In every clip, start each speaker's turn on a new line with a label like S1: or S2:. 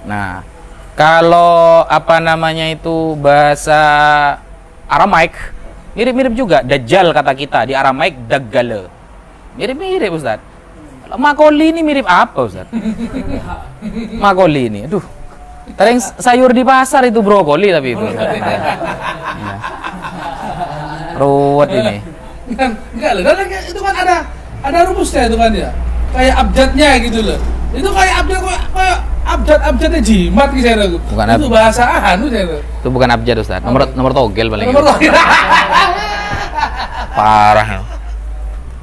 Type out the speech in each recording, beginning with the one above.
S1: Nah, kalau apa namanya itu bahasa Aramaik, mirip-mirip juga. Dajjal kata kita di Aramaik daggale. Mirip-mirip Ustaz. Makoli ini mirip apa Ustaz? Makoli ini, aduh. Tadi yang sayur di pasar itu brokoli tapi itu. Ya. Ruwet ini.
S2: Enggak loh, karena itu kan ada rumusnya itu kan ya. Kayak abjadnya gitu loh. Itu kayak abjadnya jimat gitu ya.
S1: Bukan
S2: itu bahasa anu ya.
S1: Itu bukan abjad Ustaz. Nomor togel paling.
S2: Nomor togel.
S1: Parah.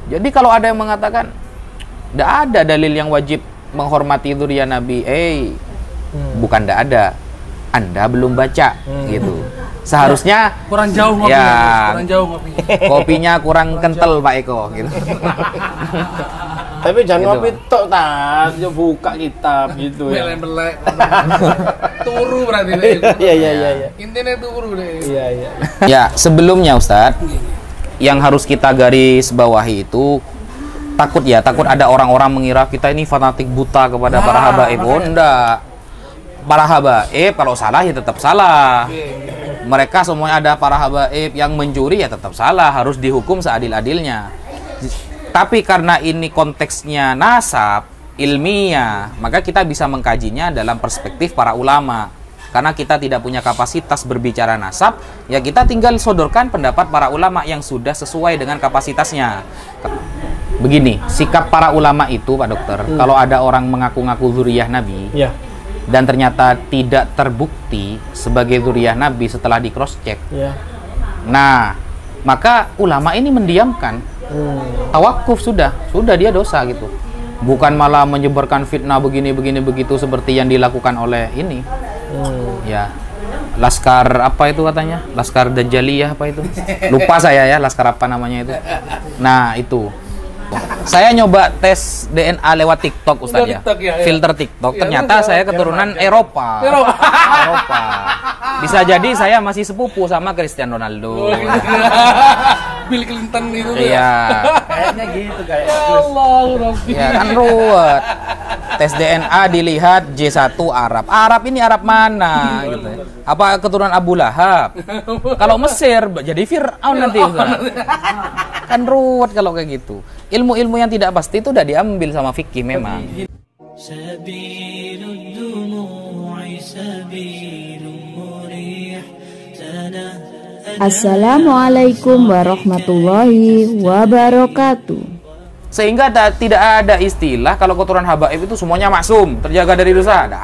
S1: Jadi kalau ada yang mengatakan tidak ada dalil yang wajib menghormati dzurriyyah Nabi, bukan tidak ada, Anda belum baca gitu. Seharusnya
S2: kurang jauh ngopinya,
S1: ya,
S2: kurang jauh ngopinya.
S1: Kopinya kurang kental Pak Eko gitu.
S3: Tapi jangan
S1: gitu,
S3: ngopi tok tas, buka kitab gitu ya.
S2: Melek-melek. Turu berarti.
S3: Iya.
S2: Intinya turu deh.
S3: Iya.
S1: Ya, sebelumnya Ustadz, yang harus kita garis bawahi itu takut ada orang-orang mengira kita ini fanatik buta kepada para habaib. Oh, enggak. Para habaib kalau salah ya tetap salah. Mereka semuanya ada para habaib yang mencuri ya tetap salah, harus dihukum seadil-adilnya. Tapi karena ini konteksnya nasab, ilmiah, maka kita bisa mengkajinya dalam perspektif para ulama. Karena kita tidak punya kapasitas berbicara nasab, ya kita tinggal sodorkan pendapat para ulama yang sudah sesuai dengan kapasitasnya. Begini, sikap para ulama itu Pak Dokter, kalau ada orang mengaku-ngaku dzurriyyah Nabi, dan ternyata tidak terbukti sebagai dzurriyyah Nabi setelah di cross check, nah maka ulama ini mendiamkan, tawakuf sudah dia dosa gitu, bukan malah menyebarkan fitnah begini begitu seperti yang dilakukan oleh ini, ya Laskar apa itu katanya, Laskar Dajjaliyah apa itu, lupa saya ya laskar apa namanya itu. Nah itu saya nyoba tes DNA lewat TikTok Ustaz ya. Filter TikTok. Ternyata saya keturunan Eropa. Bisa jadi saya masih sepupu sama Cristiano Ronaldo.
S2: Bill Clinton itu.
S1: Iya.
S3: Kayaknya gitu kayak.
S1: Ya kan ruwet. Tes DNA dilihat J1 Arab. Arab ini Arab mana gitu. Apa keturunan Abu Lahab? Kalau Mesir jadi Fir'aun nanti Ustaz. Kan ruwet kalau kayak gitu. Ilmu-ilmu yang tidak pasti itu udah diambil sama fikih memang.
S4: Assalamualaikum warahmatullahi wabarakatuh.
S1: Sehingga tidak ada istilah kalau keturunan habaib itu semuanya maksum, terjaga dari dosa. Nggak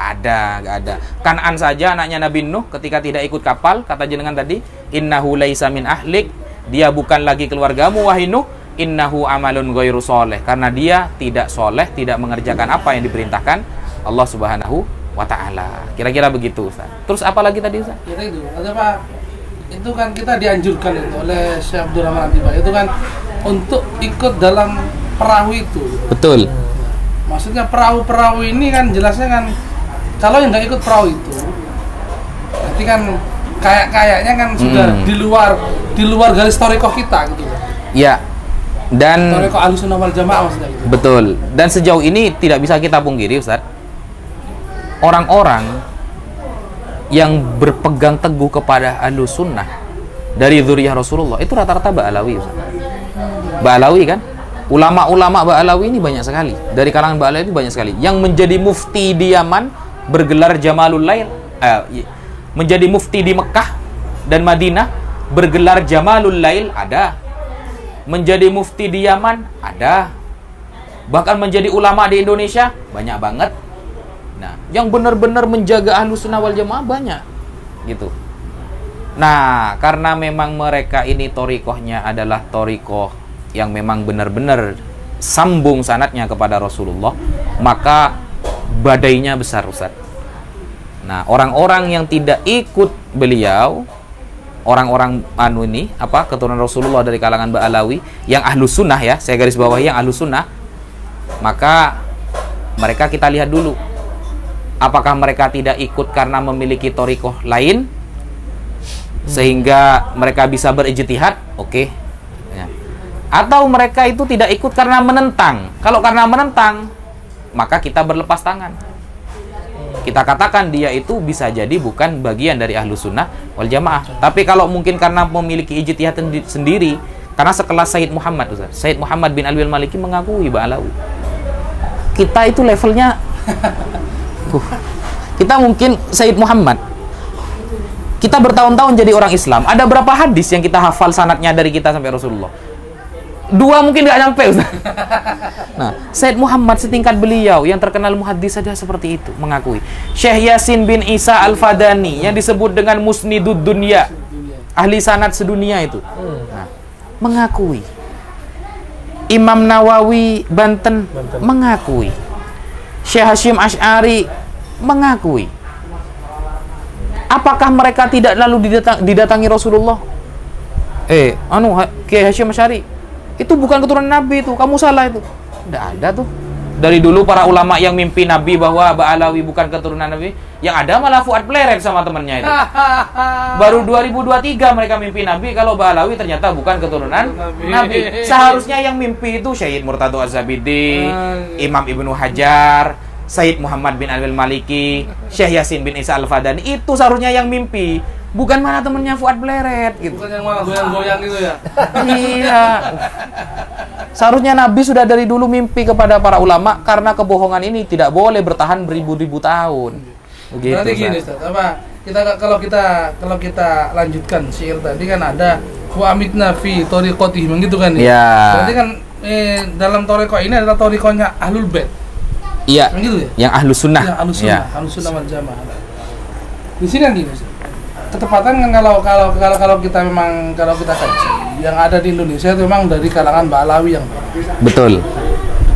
S1: ada. Kan'an saja anaknya Nabi Nuh ketika tidak ikut kapal, kata jenengan tadi, innahu laisa min ahlik, dia bukan lagi keluargamu wahai Nuh, innahu amalun ghairu soleh, karena dia tidak soleh, tidak mengerjakan apa yang diperintahkan Allah Subhanahu wa ta'ala. Kira-kira begitu Ustaz. Terus apa lagi tadi Ustaz?
S2: Kita itu, ada Pak, itu kan kita dianjurkan itu oleh Syekh Abdul Rahman Atibah, itu kan untuk ikut dalam perahu itu.
S1: Betul.
S2: Maksudnya perahu ini kan jelasnya kan kalau yang nggak ikut perahu itu, berarti kan kayaknya kan sudah di luar garis thariqah kita gitu.
S1: Ya. Dan
S2: thariqah Ahlussunnah wal Jamaah maksudnya gitu.
S1: Betul. Dan sejauh ini tidak bisa kita pungkiri Ustaz, orang-orang yang berpegang teguh kepada Ahlussunnah dari dzurriyyah Rasulullah itu rata-rata Ba'alawi Ustaz. Ba'alawi kan? Ulama-ulama Ba'alawi ini banyak sekali. Dari kalangan Ba'alawi itu banyak sekali. Yang menjadi mufti di Yaman bergelar Jamalul Lail, menjadi mufti di Mekah dan Madinah bergelar Jamalul Lail ada. Menjadi mufti di Yaman ada. Bahkan menjadi ulama di Indonesia banyak banget. Nah, yang benar-benar menjaga Ahlussunnah wal Jamaah banyak gitu. Nah, karena memang mereka ini thariqahnya adalah thariqah yang memang benar-benar sambung sanadnya kepada Rasulullah, maka badainya besar Ustaz. Nah, orang-orang yang tidak ikut beliau, orang-orang keturunan Rasulullah dari kalangan Ba'alawi yang Ahlus Sunnah ya, saya garis bawahi yang Ahlus Sunnah, maka mereka kita lihat dulu apakah mereka tidak ikut karena memiliki thariqah lain sehingga mereka bisa berijtihad, oke. Ya. Atau mereka itu tidak ikut karena menentang. Kalau karena menentang, maka kita berlepas tangan. kita katakan dia itu bisa jadi bukan bagian dari Ahlus Sunnah wal Jamaah. Tapi kalau mungkin karena memiliki ijtihad sendiri, karena sekelas Sayyid Muhammad, Ustaz. Sayyid Muhammad bin Alwi al-Maliki mengakui Ba'alawi. Kita itu levelnya kita mungkin Sayyid Muhammad. Kita bertahun-tahun jadi orang Islam. Ada berapa hadis yang kita hafal sanadnya dari kita sampai Rasulullah? 2 mungkin nggak nyampe, Ustaz. Nah, Sayyid Muhammad setingkat beliau yang terkenal muhaddis saja seperti itu mengakui. Syekh Yasin bin Isa Al-Fadani yang disebut dengan Musnidud Dunya, ahli sanad sedunia itu. Nah, mengakui. Imam Nawawi Banten mengakui. Syekh Hashim Asy'ari mengakui. Apakah mereka tidak lalu didatangi Rasulullah? Kiai Hashim Asy'ari itu bukan keturunan Nabi itu, kamu salah itu. Tidak ada tuh. Dari dulu para ulama yang mimpi Nabi bahwa Ba'alawi bukan keturunan Nabi, yang ada malah Fuad Pleret sama temannya itu. Baru 2023 mereka mimpi Nabi kalau Ba'alawi ternyata bukan keturunan Nabi. Seharusnya yang mimpi itu Syahid Murtado Az-Zabidi, Imam Ibnu Hajar, Sayyid Muhammad bin Alwi al-Maliki, Syekh Yasin bin Isa Al-Fadani, itu seharusnya yang mimpi. Bukan mana temennya Fuad Pleret gitu.
S2: Bukan yang malah goyang-goyang gitu ya.
S1: Iya. Seharusnya Nabi sudah dari dulu mimpi kepada para ulama, karena kebohongan ini tidak boleh bertahan beribu-ribu tahun. Begitu.
S2: Berarti gini, Ustaz. Kalau kita lanjutkan syair tadi kan ada wa amitna fi thariqatihim gitu kan ya.
S1: Ya.
S2: Berarti kan dalam thariqah ini adalah thariqahnya Ahlul Bait.
S1: Iya.
S2: Gitu ya?
S1: Yang Ahlus Sunnah.
S2: Yang Ahlus Sunnah, Ahlus Sunnah wal Jamaah. Di sini kan gini, Ustaz. Ketepatan kan kalau kita memang kalau kita kaji yang ada di Indonesia itu memang dari kalangan Ba'alawi yang
S1: betul.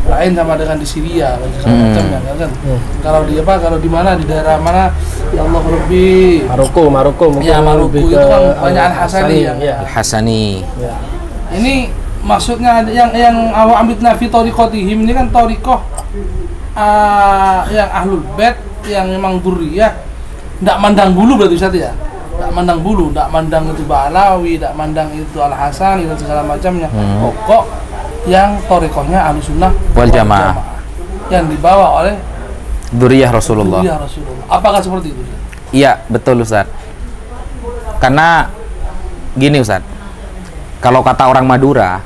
S2: Lain sama dengan di Syria macam kan. Kalau di mana di daerah mana ya Allah Rabbi
S3: Maroko mungkin
S2: ya Maroko itu kan banyak Al-Hasani yang
S1: Al-Hasani.
S2: Ya. Ini maksudnya yang awak ambil nafi thariqatihim ini kan thariqah yang Ahlul Bait yang memang dzurriyyah ndak mandang bulu berarti Ustaz ya. Ndak mandang bulu, ndak mandang itu Ba'alawi, ndak mandang itu Al-Hasani dan segala macamnya. Pokok yang thariqahnya Ahlussunnah
S1: wal Jamaah
S2: yang dibawa oleh
S1: dzurriyyah Rasulullah.
S2: Apakah seperti itu?
S1: Iya, betul Ustaz. Karena gini Ustaz. Kalau kata orang Madura,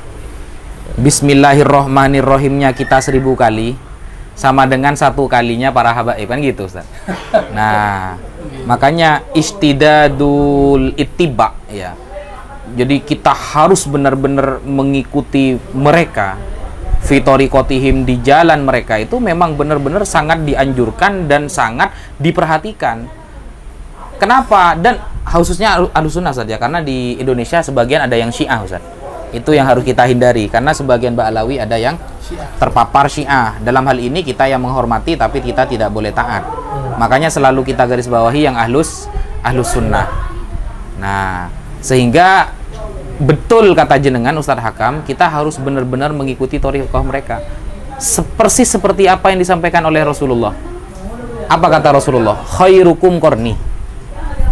S1: Bismillahirrohmanirrohimnya kita 1000 kali sama dengan 1 kalinya para habaib kan gitu Ustaz. Nah, makanya istidadul ittiba ya. Jadi kita harus benar-benar mengikuti mereka. Fi thariqatihim, di jalan mereka itu memang benar-benar sangat dianjurkan dan sangat diperhatikan. Kenapa? Dan khususnya Ahlussunnah saja, karena di Indonesia sebagian ada yang Syiah Ustaz. Itu yang harus kita hindari, karena sebagian Ba'alawi ada yang terpapar Syiah. Dalam hal ini kita yang menghormati tapi kita tidak boleh taat. Makanya selalu kita garis bawahi yang Ahlus Sunnah. Nah, sehingga betul kata jenengan Ustadz Hakam, kita harus benar-benar mengikuti thariqah mereka. Persis seperti apa yang disampaikan oleh Rasulullah. Apa kata Rasulullah? Khairukum qarni.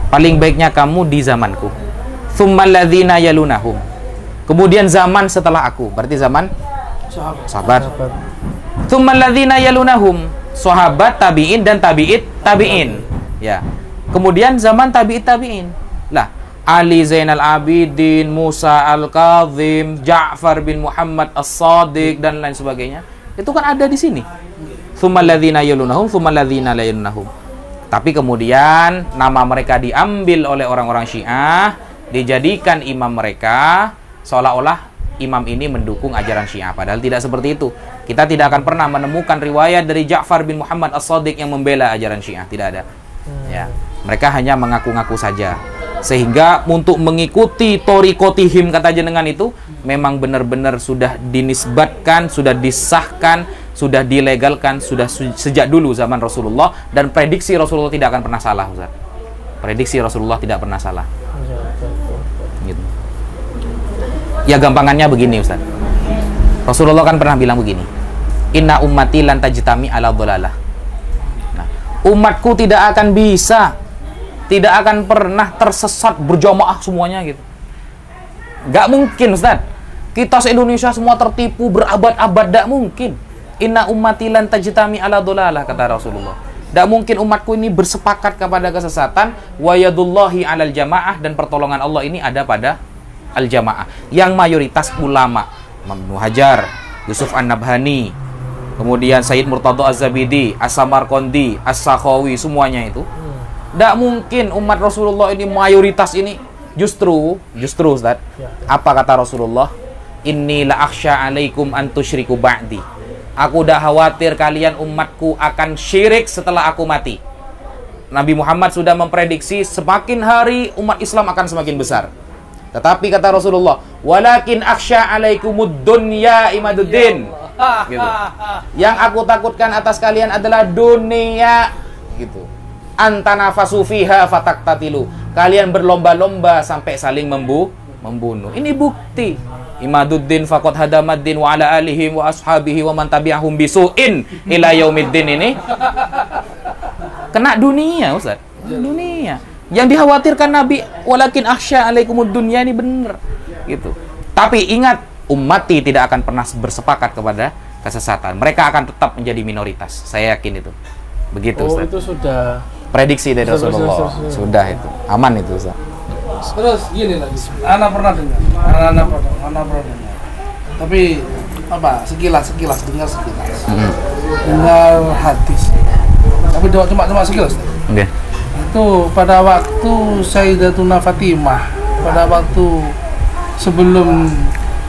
S1: Paling baiknya kamu di zamanku. Tsummal ladzina yalunahum. Kemudian zaman setelah aku, berarti zaman sahabat. Tsummal ladzina yalunahum, sahabat, tabi'in dan tabi'in. Ya. Kemudian zaman tabi'in. Lah, Ali Zainal Abidin, Musa Al-Kazim, Ja'far bin Muhammad As-Sadiq dan lain sebagainya. Itu kan ada di sini. Tsummal ladzina yalunahum, tsummal ladzina la yalunahum. Tapi kemudian nama mereka diambil oleh orang-orang Syiah, dijadikan imam mereka, seolah-olah imam ini mendukung ajaran Syiah. Padahal tidak seperti itu. Kita tidak akan pernah menemukan riwayat dari Ja'far bin Muhammad As-Sadiq yang membela ajaran Syiah. Tidak ada. Ya, mereka hanya mengaku-ngaku saja. Sehingga untuk mengikuti thariqatihim kata jenengan itu memang benar-benar sudah dinisbatkan, sudah disahkan, sudah dilegalkan, sudah sejak dulu zaman Rasulullah, dan prediksi Rasulullah tidak akan pernah salah, Ustaz. Prediksi Rasulullah tidak pernah salah. Gitu. Ya gampangannya begini, Ustaz. Rasulullah kan pernah bilang begini. Inna ummati lan tajtami ala dhalalah. Nah, umatku tidak akan bisa, tidak akan pernah tersesat berjamaah semuanya gitu. Gak mungkin Ustaz. Kita se-Indonesia semua tertipu berabad-abad, gak mungkin. Inna ummati lan tajtami ala dhalalah kata Rasulullah. Tidak mungkin umatku ini bersepakat kepada kesesatan. Wa yadullahi 'alal jamaah, dan pertolongan Allah ini ada pada al-jamaah. Yang mayoritas ulama, Imam Ibnu Hajar, Yusuf An-Nabhani, kemudian Sayyid Murtadha Az-Zabidi, As-Samarqandi, As-Sakhawi, semuanya itu. Tidak mungkin umat Rasulullah ini mayoritas ini. Justru Ustaz, apa kata Rasulullah? Inni la akhsha 'alaikum an tusyriku ba'di. Aku dah khawatir kalian umatku akan syirik setelah aku mati. Nabi Muhammad sudah memprediksi semakin hari umat Islam akan semakin besar. Tetapi kata Rasulullah, walakin akhsha 'alaikumud dunya imaduddin. Gitu. Yang aku takutkan atas kalian adalah dunia, gitu. Antanafasu fiha fataktatilu. Kalian berlomba-lomba sampai saling membunuh. Ini bukti. Imaduddin faqad hadamaddin wa ala alihi wa ashabihi wa man tabi'ahum bisu'in ila yaumiddin ini kena dunia, Ustaz. Dunia. Yang dikhawatirkan Nabi, walakin akhsha alaikumud dunya, ini benar. Gitu. Tapi ingat, ummati tidak akan pernah bersepakat kepada kesesatan. Mereka akan tetap menjadi minoritas. Saya yakin itu. Begitu, Ustaz.
S3: Itu sudah
S1: prediksi dari Rasulullah. Sudah itu. Aman itu, Ustaz.
S2: Terus gini lagi, Ana pernah dengar, Ana pernah dengar. Tapi apa? Sekilas dengar. Dengar hadis. Tapi cuma sekilas.
S1: Oke.
S2: Itu pada waktu Sayyidatuna Fatimah, pada waktu sebelum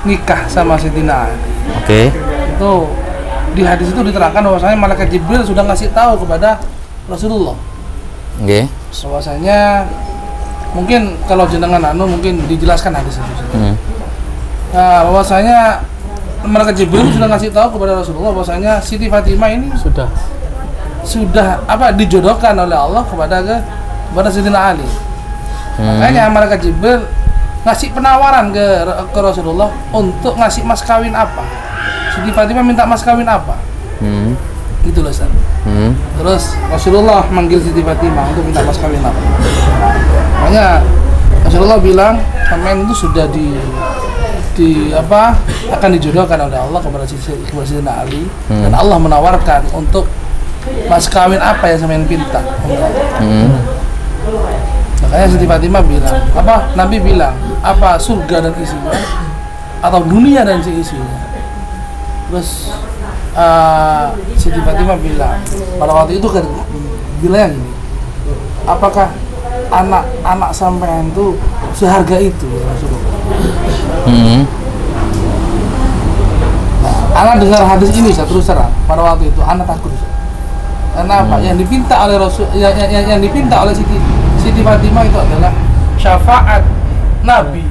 S2: nikah sama Sayyidina Ali.
S1: Oke.
S2: Itu di hadis itu diterangkan bahwasanya malaikat Jibril sudah ngasih tahu kepada Rasulullah.
S1: Oke.
S2: Bahwasanya mungkin kalau jenengan mungkin dijelaskan hadis itu. Nah, bahwasanya malaikat Jibril sudah ngasih tahu kepada Rasulullah bahwasanya Siti Fatimah ini sudah dijodohkan oleh Allah kepada Sayyidina Ali. Makanya malaikat Jibril ngasih penawaran ke Rasulullah untuk ngasih mas kawin apa. Siti Fatimah minta mas kawin apa? Gitu loh, Ustaz. Terus Rasulullah manggil Siti Fatimah untuk minta mas kawin apa. Makanya Rasulullah bilang, "Kalian itu sudah akan dijodohkan oleh Allah kepada Sayyidina Ali, dan Allah menawarkan untuk mas kawin apa yang sampean pinta." Makanya Siti Fatimah bilang, Nabi bilang, apa surga dan isinya atau dunia dan isinya. Terus Siti Fatimah bilang, pada waktu itu kan bilang gini, apakah anak sampean itu seharga itu ya Rasulullah? Nah, anak dengar hadis ini saya terus terang, pada waktu itu anak takut. Karena apa? Yang dipinta oleh Rasul, yang dipinta oleh Siti Fatimah itu adalah syafaat Nabi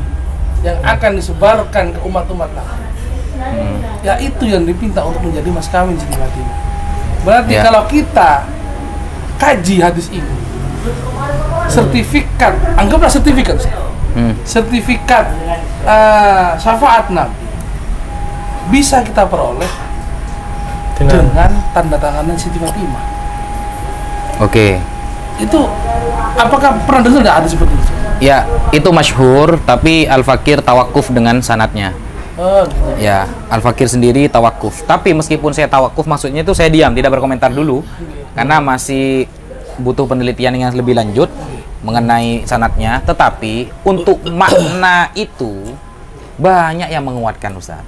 S2: yang akan disebarkan ke umat-umat Nabi. Ya itu yang dipinta untuk menjadi mas kawin Siti Fatimah. Berarti kalau kita kaji hadis ini, sertifikat, anggaplah sertifikat, sertifikat syafaat Nabi bisa kita peroleh dengan tanda tangan Siti Fatimah.
S1: Oke.
S2: Itu apakah pernah dengar ada seperti itu?
S1: Ya, itu masyhur, tapi Al-Fakir tawakuf dengan sanadnya.
S2: Oh, gitu.
S1: Ya, Al-Fakir sendiri tawakuf. Tapi meskipun saya tawakuf, maksudnya itu saya diam, tidak berkomentar dulu, karena masih butuh penelitian yang lebih lanjut mengenai sanadnya. Tetapi untuk makna itu banyak yang menguatkan, Ustaz.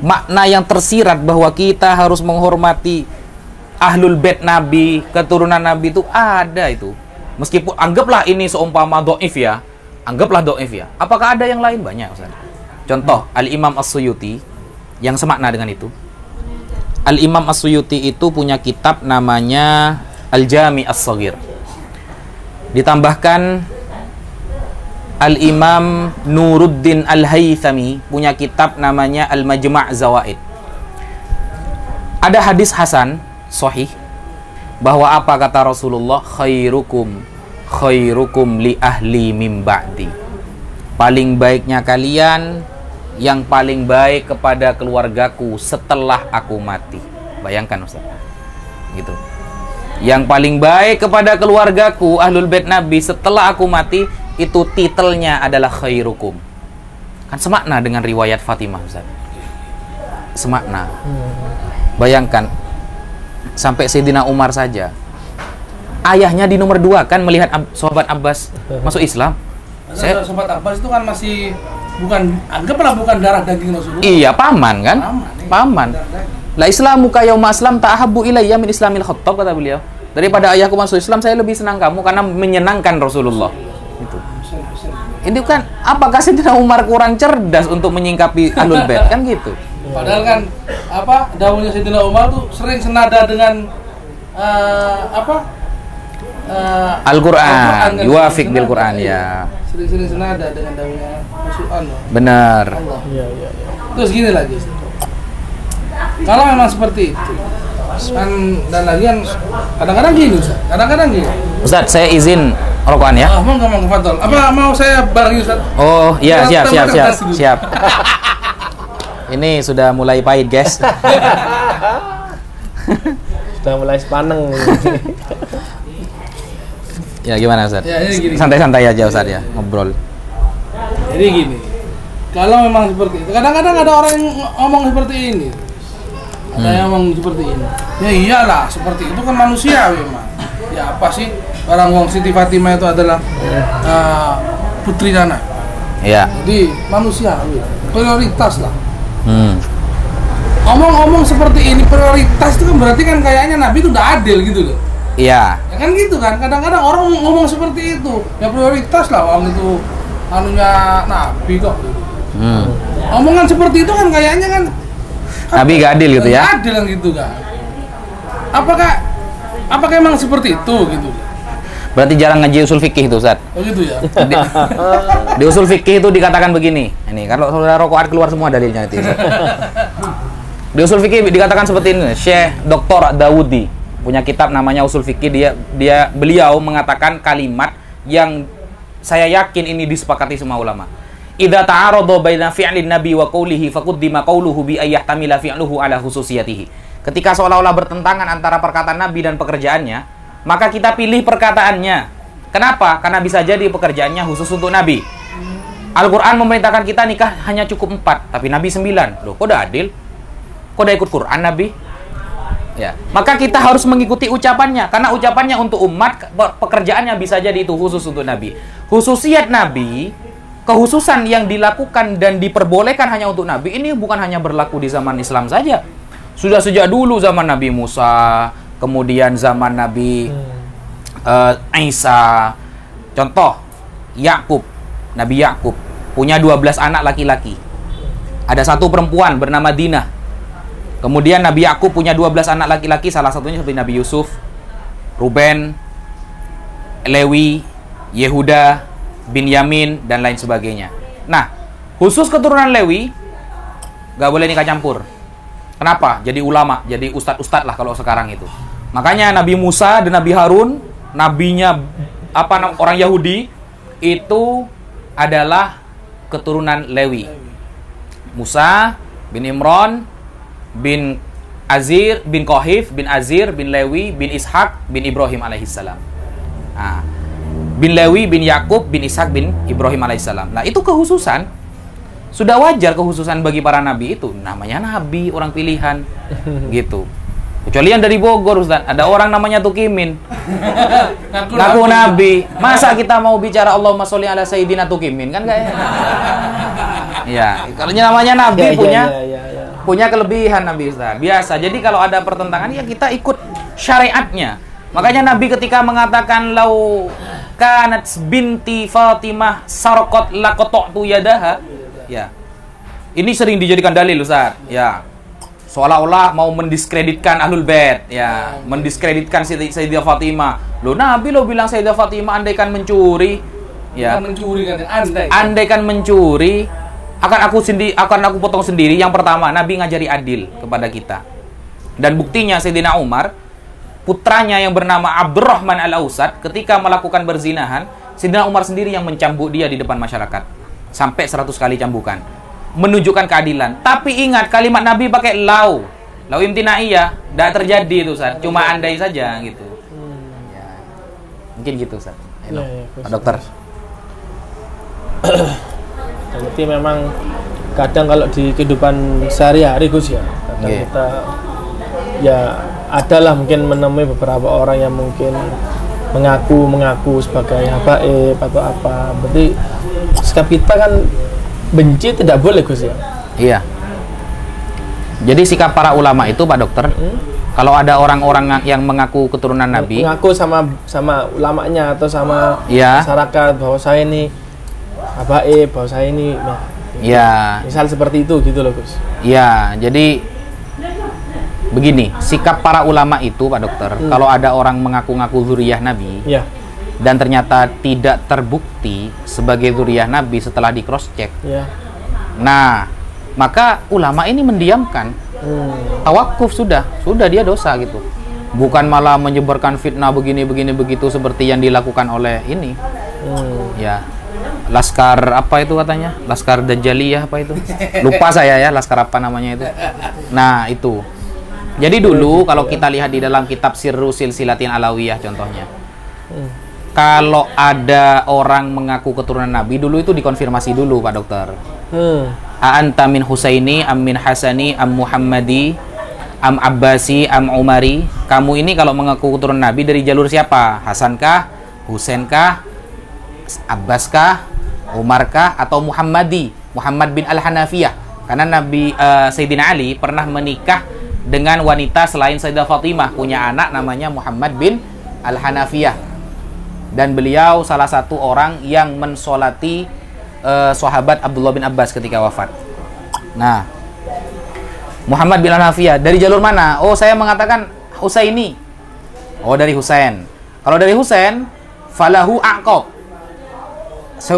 S1: Makna yang tersirat bahwa kita harus menghormati Ahlul Bait Nabi, keturunan Nabi itu ada itu. Meskipun anggaplah ini seumpama dhaif ya, anggaplah dhaif ya. Apakah ada yang lain? Banyak, Ustaz. Contoh, Al-Imam As-Suyuti yang semakna dengan itu. Al-Imam As-Suyuti itu punya kitab namanya Al-Jami As-Shaghir. Ditambahkan Al-Imam Nuruddin Al-Haythami punya kitab namanya Al-Majma' Zawaid. Ada hadis hasan sahih bahwa apa kata Rasulullah, khairukum li ahli min ba'di. Paling baiknya kalian yang paling baik kepada keluargaku setelah aku mati. Bayangkan, Ustaz. Gitu. Yang paling baik kepada keluargaku Ahlul Bait Nabi setelah aku mati, itu titelnya adalah khairukum. Kan semakna dengan riwayat Fatimah, Ustaz. Semakna. Bayangkan, sampai Sayyidina Umar saja ayahnya di nomor 2 kan melihat sahabat Abbas masuk Islam.
S2: Saya sobat Abbas itu kan masih anggaplah bukan darah daging Rasulullah.
S1: Iya, paman kan? Paman.
S2: Darah daging.
S1: La islamu ka yauma aslam ta'ahabbu ilayya min islamil Khattab, kata beliau. Daripada ayahku masuk Islam, saya lebih senang kamu karena menyenangkan Rasulullah. Itu. Ini kan apakah Sayyidina Umar kurang cerdas untuk menyingkapi Ahlul Bait kan gitu.
S2: Padahal kan dawuhnya Sayyidina Umar tuh sering senada dengan
S1: Al-Qur'an,
S2: kan,
S1: yuwafiq bil
S2: sering
S1: Qur'an
S2: senada,
S1: ya.
S2: Sering senada dengan dawuhnya Rasulullah.
S1: Benar.
S2: Allah.
S3: Iya.
S2: Terus gini lagi. Kalau memang seperti itu kan, dan lagi kan kadang-kadang gini Ustaz.
S1: Ustaz, saya izin rokokan ya.
S2: Monggo Fadol. Apa mau saya barengi Ustaz?
S1: Oh, iya,
S2: Kita
S1: siap.
S2: makan dulu.
S1: Siap. Ini sudah mulai pahit, guys.
S3: Sudah mulai sepaneng.
S1: Ya, gimana Ustaz?
S2: Ya, ini gini.
S1: Santai-santai aja Ustaz ya, ngobrol.
S2: Jadi gini. Kalau memang seperti itu, kadang-kadang ada orang yang ngomong seperti ini. Ada yang ngomong seperti ini. Ya iyalah, seperti itu kan manusia memang. Ya apa sih? Orang wong Siti Fatimah itu adalah putri Nana.
S1: Iya.
S2: Jadi manusia, prioritas lah.
S1: Hmm.
S2: Omong seperti ini prioritas itu kan berarti kan kayaknya Nabi itu udah adil gitu loh.
S1: Iya.
S2: Ya kan gitu kan. Kadang-kadang orang ngomong seperti itu. Ya prioritas lah orang itu anunya Nabi kok. Omongan seperti itu kan kayaknya kan
S1: Nabi gak adil gitu ya.
S2: Gak adil kan gitu kan. Apakah emang seperti itu gitu?
S1: Berarti jarang ngaji usul fikih itu Ustaz.
S2: Oh gitu ya.
S1: Di usul fikih itu dikatakan begini. Ini kalau saudara rokokan keluar semua dalilnya itu. Ustaz. Di usul fikih dikatakan seperti ini. Syekh Dr. Dawudi punya kitab namanya Usul Fikih. Beliau mengatakan kalimat yang saya yakin ini disepakati semua ulama. Idza ta'arada baina fi'lin nabi wa qawlihi faqaddima qawluhu bi ayyahtamila fi'luhu ala khususiyatihi. Ketika seolah-olah bertentangan antara perkataan nabi dan pekerjaannya, maka kita pilih perkataannya. Kenapa? Karena bisa jadi pekerjaannya khusus untuk nabi. Al-Qur'an memerintahkan kita nikah hanya cukup 4, tapi nabi 9. Loh, kok udah adil? Kok udah ikut Quran nabi? Ya, maka kita harus mengikuti ucapannya karena ucapannya untuk umat, pekerjaannya bisa jadi itu khusus untuk nabi. Khususiat nabi, kehususan yang dilakukan dan diperbolehkan hanya untuk nabi ini bukan hanya berlaku di zaman Islam saja. Sudah sejak dulu zaman Nabi Musa, kemudian zaman Nabi Isa. Contoh, Nabi Yakub punya 12 anak laki-laki. Ada satu perempuan bernama Dinah. Kemudian Nabi Yakub punya 12 anak laki-laki, salah satunya seperti Nabi Yusuf, Ruben, Lewi, Yehuda, Binyamin, dan lain sebagainya. Nah, khusus keturunan Lewi gak boleh nikah campur. Kenapa? Jadi ulama, jadi ustadz-ustadz lah kalau sekarang itu. Makanya Nabi Musa dan Nabi Harun, nabinya orang Yahudi, itu adalah keturunan Lewi. Musa bin Imran bin Azir bin Kohif bin Azir bin Lewi bin Ishak bin Ibrahim alaihissalam. Nah, bin Lewi bin Yakub bin Ishak bin Ibrahim alaihissalam. Nah, itu kekhususan. Sudah wajar kekhususan bagi para nabi itu. Namanya nabi, orang pilihan. Gitu. Kecuali yang dari Bogor, Ustaz. Ada orang namanya Tukimin. Ngaku nabi. Masa kita mau bicara Allahumma sholli ala sayyidina Tukimin? Kan enggak ya? Ya, kalau namanya nabi punya kelebihan nabi, Ustaz. Biasa. Jadi kalau ada pertentangan ya kita ikut syariatnya. Makanya Nabi ketika mengatakan lau kanat binti Fatimah sarqat laqata'tu yadaha. Ya. Ini sering dijadikan dalil, Ustaz. Ya. Seolah-olah mau mendiskreditkan Ahlul Bait, ya, mendiskreditkan Sayyidah Fatimah. Loh, Nabi lo bilang Sayyidah Fatimah andaikan mencuri, ya.
S2: Mencuri kan,
S1: andaikan mencuri akan aku potong sendiri. Yang pertama, Nabi ngajari adil kepada kita. Dan buktinya Sayyidina Umar, putranya yang bernama Abdurrahman Al-Ausad, ketika melakukan berzinahan, Sayyidina Umar sendiri yang mencambuk dia di depan masyarakat. Sampai 100 kali cambukan. Menunjukkan keadilan. Tapi ingat, kalimat Nabi pakai lau imtinaiyah, tidak terjadi itu, Ustaz. Cuma andai saja gitu. Ya. Mungkin gitu, Ustaz. Pak Dokter.
S3: Berarti memang kadang kalau di kehidupan sehari-hari, Gus, ya, kadang kita ya adalah mungkin menemui beberapa orang yang mungkin mengaku sebagai habaib atau apa. Berarti sikap kita kan benci tidak boleh, Gus ya.
S1: Iya. Jadi sikap para ulama itu, Pak Dokter, kalau ada orang-orang yang mengaku keturunan Nabi,
S3: mengaku sama ulamanya atau sama masyarakat bahwa saya ini habaib, bahwa saya ini misal seperti itu gitu loh, Gus.
S1: Iya, jadi begini, sikap para ulama itu, Pak Dokter, kalau ada orang mengaku-ngaku zuriyah Nabi, dan ternyata tidak terbukti sebagai zuriyah Nabi setelah di cross check, nah maka ulama ini mendiamkan, tawakuf, sudah dia dosa gitu, bukan malah menyebarkan fitnah begini begitu seperti yang dilakukan oleh ini, Laskar apa itu katanya, Laskar Dajjaliyah apa itu, lupa saya ya, Laskar apa namanya itu. Nah itu. Jadi dulu kalau kita lihat di dalam kitab Sirru Silsilatin Alawiyah contohnya, kalau ada orang mengaku keturunan Nabi, dulu itu dikonfirmasi dulu, Pak Dokter. A'anta min Husaini, am min Hasani, am Muhammadi, am Abbasi, am Umari. Kamu ini kalau mengaku keturunan Nabi dari jalur siapa? Hasankah, Husainkah, Abbaskah, Umarkah, atau Muhammadi, Muhammad bin Al-Hanafiyah? Karena Nabi Sayyidina Ali pernah menikah dengan wanita selain Sayyidah Fatimah, punya anak namanya Muhammad bin Al-Hanafiyah, dan beliau salah satu orang yang mensolati sahabat Abdullah bin Abbas ketika wafat. Nah, Muhammad bin Al-Hanafiyah dari jalur mana? Oh, saya mengatakan Husaini. Oh, dari Husain. Kalau dari Husain, falahu aqab.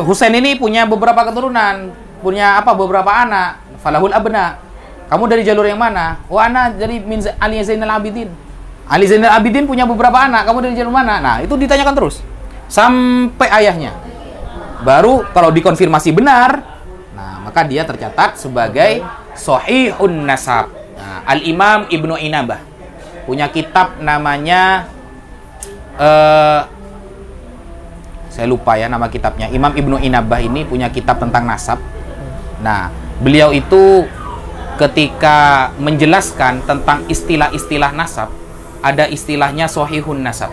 S1: Husain ini punya beberapa keturunan, punya beberapa anak, falahul abna. Kamu dari jalur yang mana? Oh, ana dari Ali Zainal Abidin. Ali Zainal Abidin punya beberapa anak, kamu dari jalur mana? Nah, itu ditanyakan terus sampai ayahnya. Baru kalau dikonfirmasi benar, nah maka dia tercatat sebagai Shahihun Nasab. Nah, Al-Imam Ibnu Inabah punya kitab namanya saya lupa ya nama kitabnya. Imam Ibnu Inabah ini punya kitab tentang nasab. Nah, beliau itu ketika menjelaskan tentang istilah-istilah nasab, ada istilahnya Shahihun Nasab.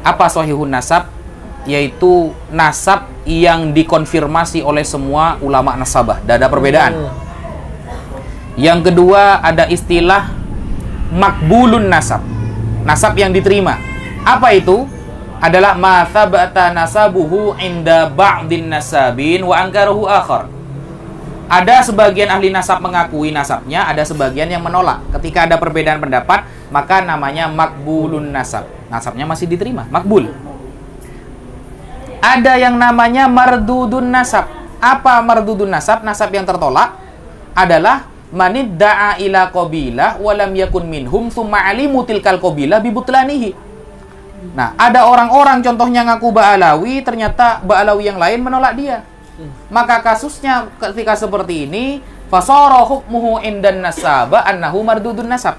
S1: Apa Shahihun Nasab? Yaitu nasab yang dikonfirmasi oleh semua ulama nasabah, tidak ada perbedaan. Yang kedua ada istilah makbulun nasab, nasab yang diterima. Apa itu? Adalah ma thabata nasabuhu inda ba'din nasabin wa ankaruhu akhar. Ada sebagian ahli nasab mengakui nasabnya, ada sebagian yang menolak. Ketika ada perbedaan pendapat, maka namanya makbulun nasab, nasabnya masih diterima, makbul. Ada yang namanya mardudun nasab. Apa mardudun nasab? Nasab yang tertolak adalah manidda'a ila qabilah wa lam yakun minhum thumma alimu tilkal qabilah bibutlanihi. Nah, ada orang-orang contohnya ngaku Ba'alawi, ternyata Ba'alawi yang lain menolak dia. Maka kasusnya ketika seperti ini, fasara hukmuhu indan nasaba annahu mardudun nasab.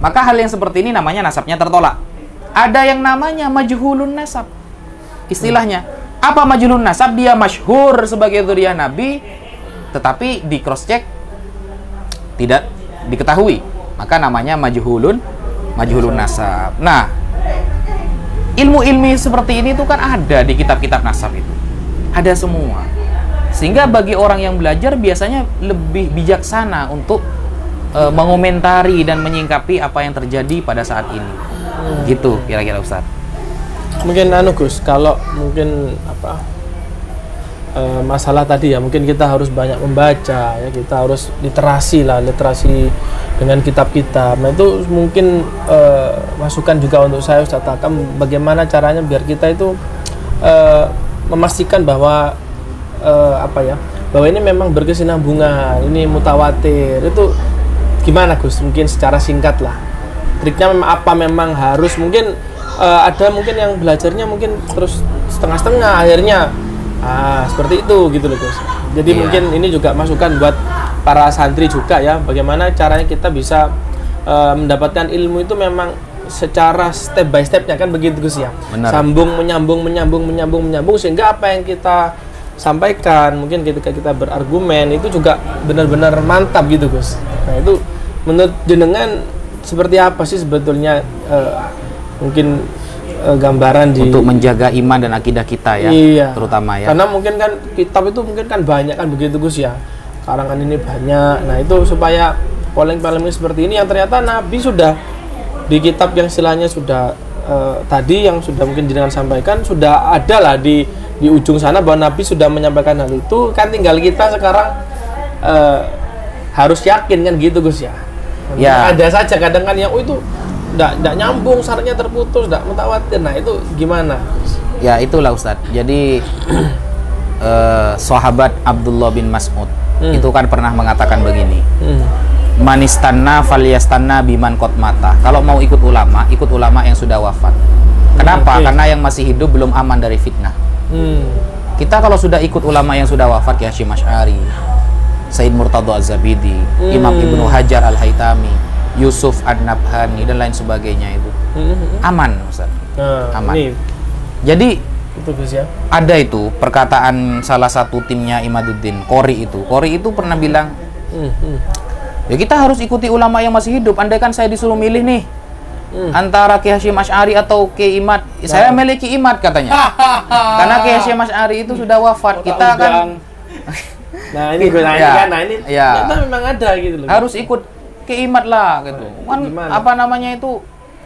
S1: Maka hal yang seperti ini namanya nasabnya tertolak. Ada yang namanya majhulun nasab. Istilahnya, apa majhulun nasab? Dia masyhur sebagai dzurriyyah Nabi, tetapi di cross check tidak diketahui. Maka namanya majhulun nasab. Nah, ilmu-ilmu seperti ini tuh kan ada di kitab-kitab nasab itu. Ada semua. Sehingga bagi orang yang belajar biasanya lebih bijaksana untuk mengomentari dan menyingkapi apa yang terjadi pada saat ini. Gitu kira-kira Ustaz.
S3: Mungkin Gus, kalau mungkin masalah tadi ya, mungkin kita harus banyak membaca ya, kita harus literasi dengan kitab-kitab. Nah itu mungkin masukan juga untuk saya Ustaz Hakam, bagaimana caranya biar kita itu memastikan bahwa bahwa ini memang berkesinambungan, ini mutawatir. Itu gimana Gus? Mungkin secara singkat lah. Triknya memang harus mungkin ada mungkin yang belajarnya mungkin terus setengah-setengah akhirnya seperti itu gitu loh Gus. Jadi mungkin ini juga masukan buat para santri juga ya, bagaimana caranya kita bisa mendapatkan ilmu itu memang secara step by stepnya kan begitu Gus ya. Benar. Sambung menyambung sehingga apa yang kita sampaikan mungkin ketika kita berargumen itu juga benar-benar mantap gitu Gus. Nah itu menurut jenengan seperti apa sih sebetulnya mungkin gambaran di
S1: untuk menjaga iman dan akidah kita ya,
S3: iya,
S1: terutama ya.
S3: karena mungkin kan kitab itu mungkin kan banyak kan begitu Gus ya, karangan ini banyak. Nah itu supaya polemik-polemik seperti ini yang ternyata Nabi sudah di kitab yang istilahnya sudah tadi yang sudah mungkin jenengan sampaikan sudah ada lah di ujung sana bahwa Nabi sudah menyampaikan hal itu, kan tinggal kita sekarang harus yakin kan gitu Gus ya.
S1: Ya.
S3: Ada saja kadang kan yang itu enggak nyambung, syaratnya terputus, enggak mutawatir. Nah, itu gimana?
S1: Ya, itulah Ustadz. Jadi sahabat Abdullah bin Mas'ud itu kan pernah mengatakan begini. Manistanna falyastanna biman qad mata. Kalau mau ikut ulama yang sudah wafat. Kenapa? Karena yang masih hidup belum aman dari fitnah. Kita kalau sudah ikut ulama yang sudah wafat, kayak Hasyim Asy'ari, Said Murtadha Az-Zabidi, Imam Ibnu Hajar Al-Haytami, Yusuf Ad-Nabhani dan lain sebagainya itu aman, Ustaz. Aman. Jadi
S3: itu Gus ya.
S1: Ada itu perkataan salah satu timnya Imaduddin Qori itu pernah bilang, ya kita harus ikuti ulama yang masih hidup. Andaikan saya disuruh milih nih antara Ki Hasyim Asy'ari atau Ki Imad, saya milih Ki Imad katanya. Karena Ki Hasyim Asy'ari itu sudah wafat. Kita kan
S3: nah ini gue nanya kan, nah ini ternyata memang ada gitu loh.
S1: Harus ikut Ki Imad lah gitu. Kan
S3: gimana?
S1: apa namanya itu?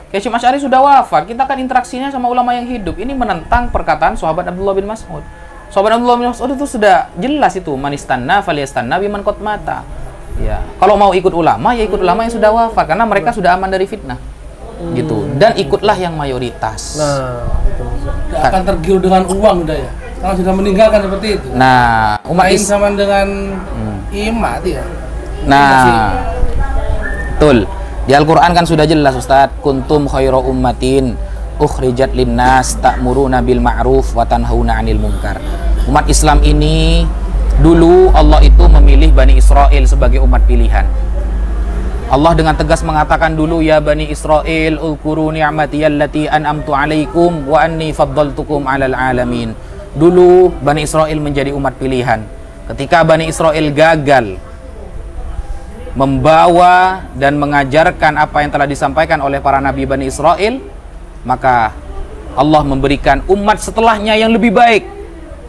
S1: Ki Hasyim Asy'ari sudah wafat. Kita kan interaksinya sama ulama yang hidup. Ini menentang perkataan sahabat Abdullah bin Mas'ud. Sahabat Abdullah bin Mas'ud itu sudah jelas itu, manistanna falyastanna biman qad mata. Ya, kalau mau ikut ulama ya ikut ulama yang sudah wafat karena mereka sudah aman dari fitnah. Gitu. Dan ikutlah yang mayoritas.
S3: Nah, itu
S2: Nggak akan tergiur dengan uang udah ya. Kalau sudah meninggalkan seperti itu.
S1: Nah, umat
S2: main sama dengan imat ya.
S1: Nah, betul. Di Al-Quran kan sudah jelas Ustadz, kuntum khairu ummatin ukhrijat linnas ta'muruna bil ma'ruf wa tanhauna 'anil munkar. Umat Islam ini dulu Allah itu memilih Bani Israel sebagai umat pilihan. Allah dengan tegas mengatakan dulu, ya Bani Israel ulkuru ni'mati allati an'amtu 'alaikum wa anni faddaltukum 'alal 'alamin. Dulu Bani Israel menjadi umat pilihan. Ketika Bani Israel gagal membawa dan mengajarkan apa yang telah disampaikan oleh para nabi Bani Israel, maka Allah memberikan umat setelahnya yang lebih baik,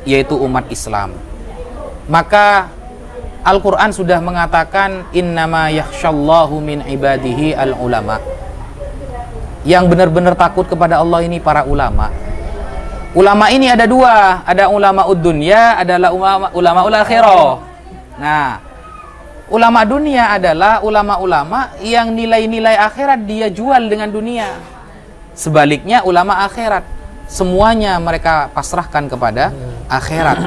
S1: yaitu umat Islam. Maka Al-Quran sudah mengatakan innama yakhshallahu min ibadihi al-ulama. Yang benar-benar takut kepada Allah ini para ulama. Ulama ini ada dua, ada ulama ud-dunya, adalah ulama ul-akhirah. Nah, ulama dunia adalah ulama-ulama yang nilai-nilai akhirat dia jual dengan dunia. Sebaliknya ulama akhirat, semuanya mereka pasrahkan kepada akhirat.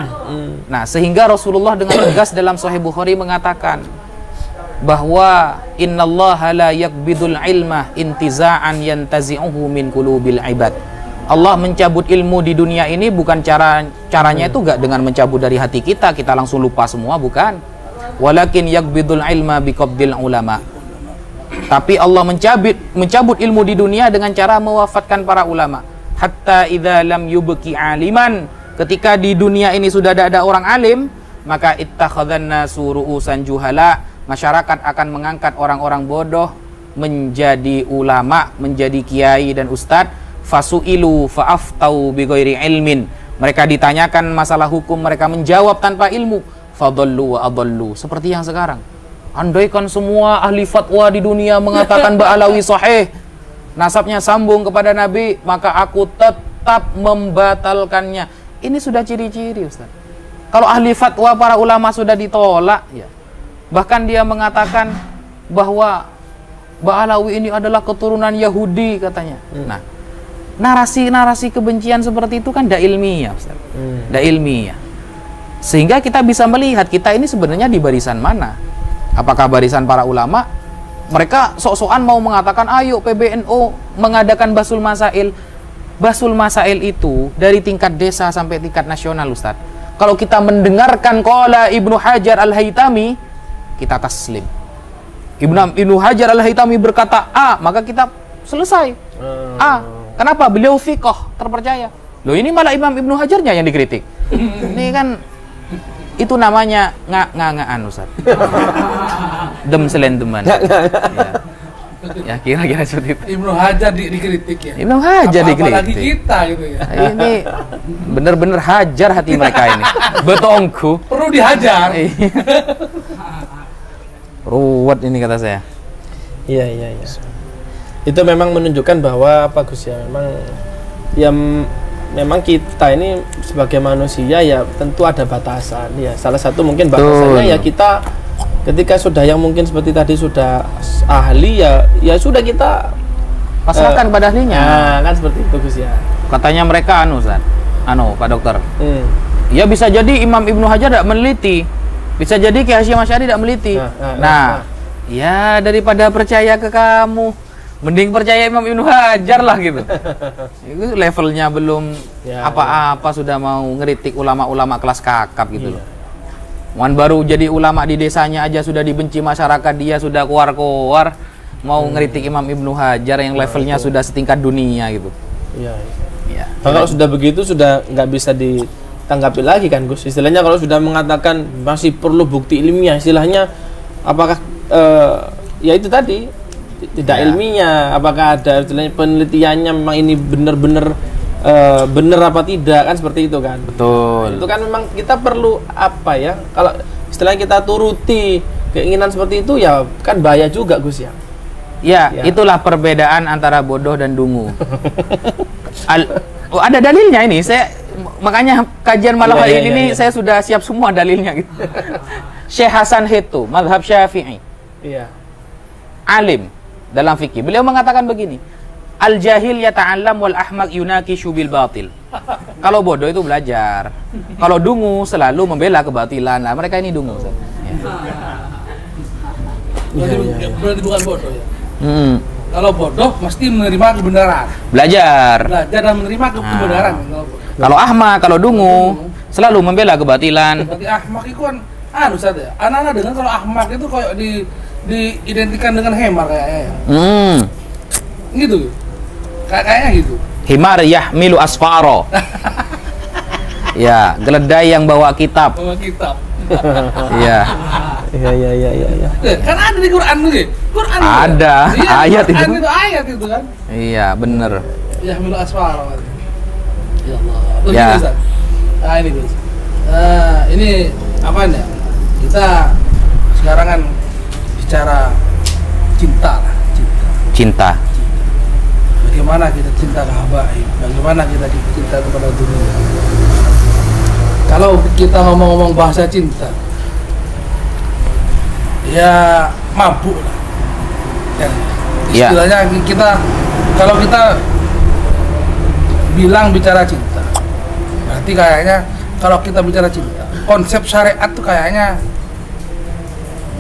S1: Nah, sehingga Rasulullah dengan tegas dalam Sahih Bukhari mengatakan bahwa innallaha la yakbidul ilma intiza'an yantazi'uhu min qulubil ibad. Allah mencabut ilmu di dunia ini bukan caranya itu gak dengan mencabut dari hati kita langsung lupa semua, bukan. Walakin yakbidul ilma biqabdil ulama. Tapi Allah mencabut ilmu di dunia dengan cara mewafatkan para ulama. Hatta idza lam yubqi aliman, ketika di dunia ini sudah ada orang alim, maka ittakhadhan nasu ru'usan juhala, masyarakat akan mengangkat orang-orang bodoh menjadi ulama, menjadi kiai dan ustadz. Fasu'ilu fa'aftau bighairi ilmin, mereka ditanyakan masalah hukum, mereka menjawab tanpa ilmu. Fadallu wa adallu, seperti yang sekarang. Andaikan semua ahli fatwa di dunia mengatakan Ba'alawi sahih, nasabnya sambung kepada Nabi, maka aku tetap membatalkannya. Ini sudah ciri-ciri, Ustaz. Kalau ahli fatwa para ulama sudah ditolak, ya. Bahkan dia mengatakan bahwa Ba'alawi ini adalah keturunan Yahudi katanya. Nah, narasi-narasi kebencian seperti itu kan tidak ilmiah, Ustaz. Tidak ilmiah. Sehingga kita bisa melihat kita ini sebenarnya di barisan mana. Apakah barisan para ulama? Mereka sok-sokan mau mengatakan ayo PBNU mengadakan Basul Masail. Basul Masail itu dari tingkat desa sampai tingkat nasional, Ustaz. Kalau kita mendengarkan qala Ibnu Hajar Al-Haytami, kita taslim. Ibnu Hajar Al-Haytami berkata A, maka kita selesai. A. Kenapa? Beliau thiqah, terpercaya. Loh, ini malah Imam Ibnu Hajarnya yang dikritik. Ini kan itu namanya ngak-ngakan, Ustaz. Dem selendeman. Ya. Ya kira-kira seperti itu.
S2: Ibnu Hajar dikritik ya.
S1: Ibnu Hajar
S2: Apalagi
S1: dikritik.
S2: kita gitu ya.
S1: Ini bener-bener hajar hati mereka ini. Betongku.
S2: Perlu dihajar.
S1: Ruwet ini kata saya.
S3: Iya. Itu memang menunjukkan bahwa apa Gus ya, memang kita ini sebagai manusia ya tentu ada batasan ya. Salah satu mungkin batasannya ya kita ketika sudah yang mungkin seperti tadi sudah ahli ya sudah kita
S1: Pasrahkan pada ahlinya.
S3: Nah, kan seperti itu Gus ya.
S1: Katanya mereka Ustaz. Pak Dokter. Ya bisa jadi Imam Ibnu Hajar tidak meneliti. Bisa jadi Ki Hasyim Asy'ari tidak meneliti. Ya daripada percaya ke kamu, mending percaya Imam Ibnu Hajar lah gitu. Itu levelnya belum apa-apa sudah mau ngeritik ulama-ulama kelas kakap gitu loh. Wan baru jadi ulama di desanya aja sudah dibenci masyarakat, dia sudah keluar-keluar mau ngeritik Imam Ibnu Hajar yang levelnya sudah setingkat dunia gitu.
S3: Iya. Kalau sudah begitu sudah nggak bisa ditanggapi lagi kan Gus. Istilahnya kalau sudah mengatakan masih perlu bukti ilmiah, istilahnya apakah ya itu tadi tidak ilmiah, apakah ada istilahnya penelitiannya memang ini benar-benar benar apa tidak, kan seperti itu kan.
S1: Betul.
S3: Itu kan memang kita perlu apa ya, kalau istilahnya kita turuti keinginan seperti itu ya kan bahaya juga Gus ya.
S1: Ya, itulah perbedaan antara bodoh dan dungu. Ada dalilnya ini. Makanya kajian malam hari ini saya sudah siap semua dalilnya gitu. Syekh Hasan Hittu, mazhab Syafi'i.
S3: Iya.
S1: Alim dalam fikih. Beliau mengatakan begini, al-jahil yata'allam wal ahmaq yunakishu bil batil. Kalau bodoh itu belajar. Kalau dungu selalu membela kebatilan. Nah, mereka ini dungu.
S2: Berarti bukan bodoh ya. Kalau bodoh mesti menerima kebenaran.
S1: Belajar
S2: Dan menerima kebenaran.
S1: Kalau ahmak, kalau dungu selalu membela kebatilan.
S2: Berarti ahmak itu kan Ustaz ya. Anak-anak dengar kalau ahmak itu kayak diidentikan dengan hemar kayaknya. Gitu. Kayaknya gitu.
S1: Himar yahmilu asfaro. Ya, keledai yang bawa kitab.
S2: Bawa kitab.
S1: Iya.
S3: Iya.
S2: Kan ada di Quran nih. Quran.
S1: Ada ayat itu.
S2: Itu ayat itu kan.
S1: Iya, bener.
S2: Yahmilu asfaro. Ya Allah.
S1: Ya.
S2: Nah, ini Gus. Ini apa ya? Kita sekarang kan bicara cinta lah,
S1: Cinta.
S2: Bagaimana kita cinta ke habaib, bagaimana kita cinta kepada dunia. Kalau kita ngomong-ngomong bahasa cinta, ya mabuk lah. Istilahnya kalau kita bicara cinta, berarti kayaknya kalau kita bicara cinta, konsep syariat tuh kayaknya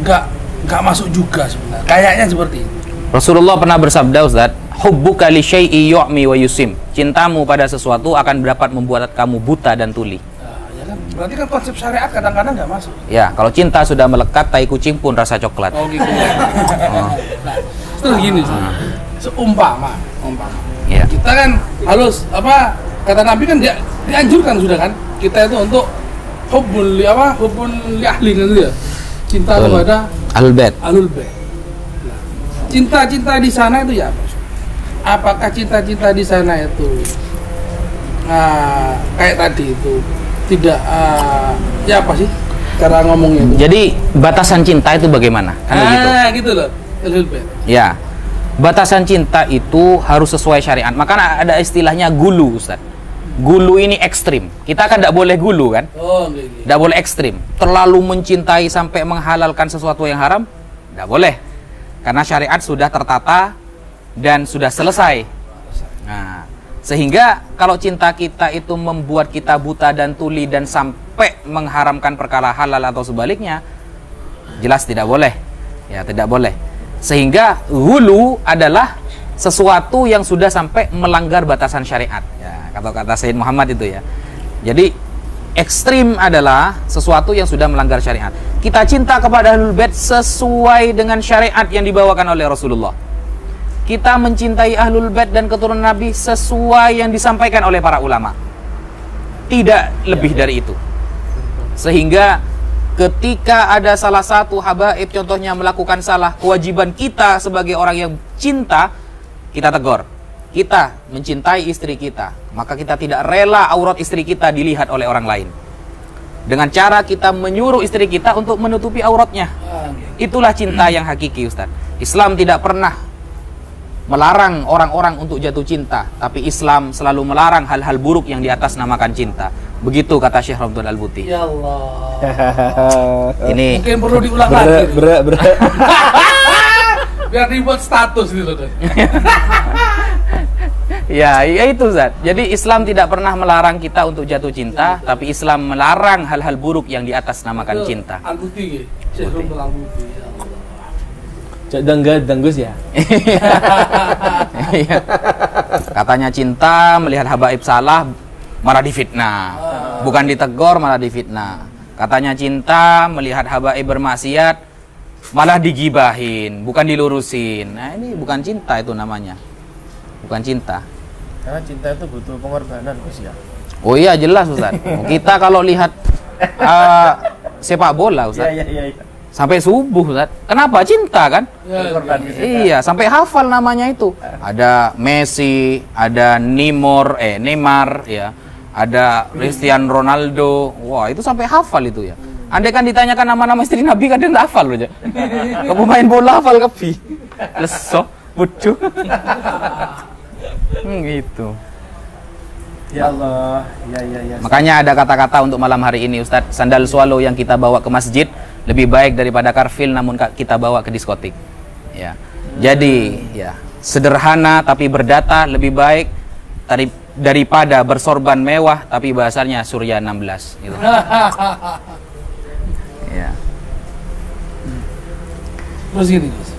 S2: nggak masuk juga sebenarnya. Kayaknya seperti itu.
S1: Rasulullah pernah bersabda, Ustaz, hubbuka li syai'i yu'mi wa yusim. Cintamu pada sesuatu akan dapat membuat kamu buta dan tuli.
S2: Ya kan? Berarti kan konsep syariat kadang-kadang nggak masuk.
S1: Ya, kalau cinta sudah melekat, tai kucing pun rasa coklat.
S2: Oh gitu. Nah, terus gini sih. Seumpama.
S1: Ya.
S2: Kita kan halus kata Nabi kan dianjurkan sudah kan kita itu untuk hubbul li ahli gitu ya. Cinta kepada
S1: Ahlul Bait.
S2: Nah, cinta di sana itu ya apa? Apakah cinta di sana itu kayak tadi itu tidak ya apa sih cara ngomongnya itu?
S1: Jadi batasan cinta itu bagaimana? Kan begitu.
S2: Gitu loh. Ahlul Bait.
S1: Ya. Batasan cinta itu harus sesuai syariat. Maka ada istilahnya gulu, Ustaz. Gulu ini ekstrim. Kita kan tidak boleh gulu kan?
S2: Oh, gitu.
S1: Tidak boleh ekstrim. Terlalu mencintai sampai menghalalkan sesuatu yang haram, tidak boleh. Karena syariat sudah tertata dan sudah selesai. Nah, sehingga kalau cinta kita itu membuat kita buta dan tuli dan sampai mengharamkan perkara halal atau sebaliknya, jelas tidak boleh. Ya, tidak boleh. Sehingga hulu adalah sesuatu yang sudah sampai melanggar batasan syariat. Ya, kata Sayyid Muhammad itu ya. Jadi ekstrim adalah sesuatu yang sudah melanggar syariat. Kita cinta kepada Ahlul Bait sesuai dengan syariat yang dibawakan oleh Rasulullah. Kita mencintai Ahlul Bait dan keturunan Nabi sesuai yang disampaikan oleh para ulama. Tidak lebih dari itu. Sehingga ketika ada salah satu habaib contohnya melakukan salah, kewajiban kita sebagai orang yang cinta, kita tegur. Kita mencintai istri kita, maka kita tidak rela aurat istri kita dilihat oleh orang lain. Dengan cara kita menyuruh istri kita untuk menutupi auratnya. Itulah cinta yang hakiki, Ustaz. Islam tidak pernah melarang orang-orang untuk jatuh cinta, tapi Islam selalu melarang hal-hal buruk yang di atas namakan cinta. Begitu kata Syekh Ramadan Al-Buti.
S2: Ya Allah.
S1: Ini
S2: Mungkin perlu diulang lagi.
S3: Berat.
S2: Biar dibuat status gitu kan.
S1: ya itu Zat. Jadi Islam tidak pernah melarang kita untuk jatuh cinta, tapi Islam melarang hal-hal buruk yang di atas namakan cinta.
S2: Al-Buti, Syekh Ramadan Al-Buti. Ya Allah.
S3: Danggus ya.
S1: Iya. Katanya cinta, melihat habaib salah malah difitnah. Bukan ditegur malah difitnah. Katanya cinta, melihat habaib bermaksiat malah digibahin, bukan dilurusin. Nah, ini bukan cinta itu namanya. Bukan cinta.
S3: Karena cinta itu butuh pengorbanan, Gus ya.
S1: Oh iya, jelas Ustaz. Kita kalau lihat sepak bola Ustaz,
S3: Iya.
S1: sampai subuh Ustaz. Kenapa? Cinta kan? Iya, sampai hafal namanya itu. Ada Messi, ada Neymar ya. Ada Cristiano Ronaldo. Wah, itu sampai hafal itu ya. Andai kan ditanyakan nama-nama istri Nabi kadang nggak hafal loh aja. Kamu main bola hafal kepi. Leso, bodoh. Gitu.
S3: Ya Allah. Ya.
S1: Makanya ada kata-kata untuk malam hari ini Ustadz, sandal swallow yang kita bawa ke masjid lebih baik daripada karfil namun kita bawa ke diskotik. Ya. Jadi, ya, sederhana tapi berdata lebih baik daripada bersorban mewah tapi bahasanya Surya 16 gitu. Ya.
S2: Terus gini, Gus.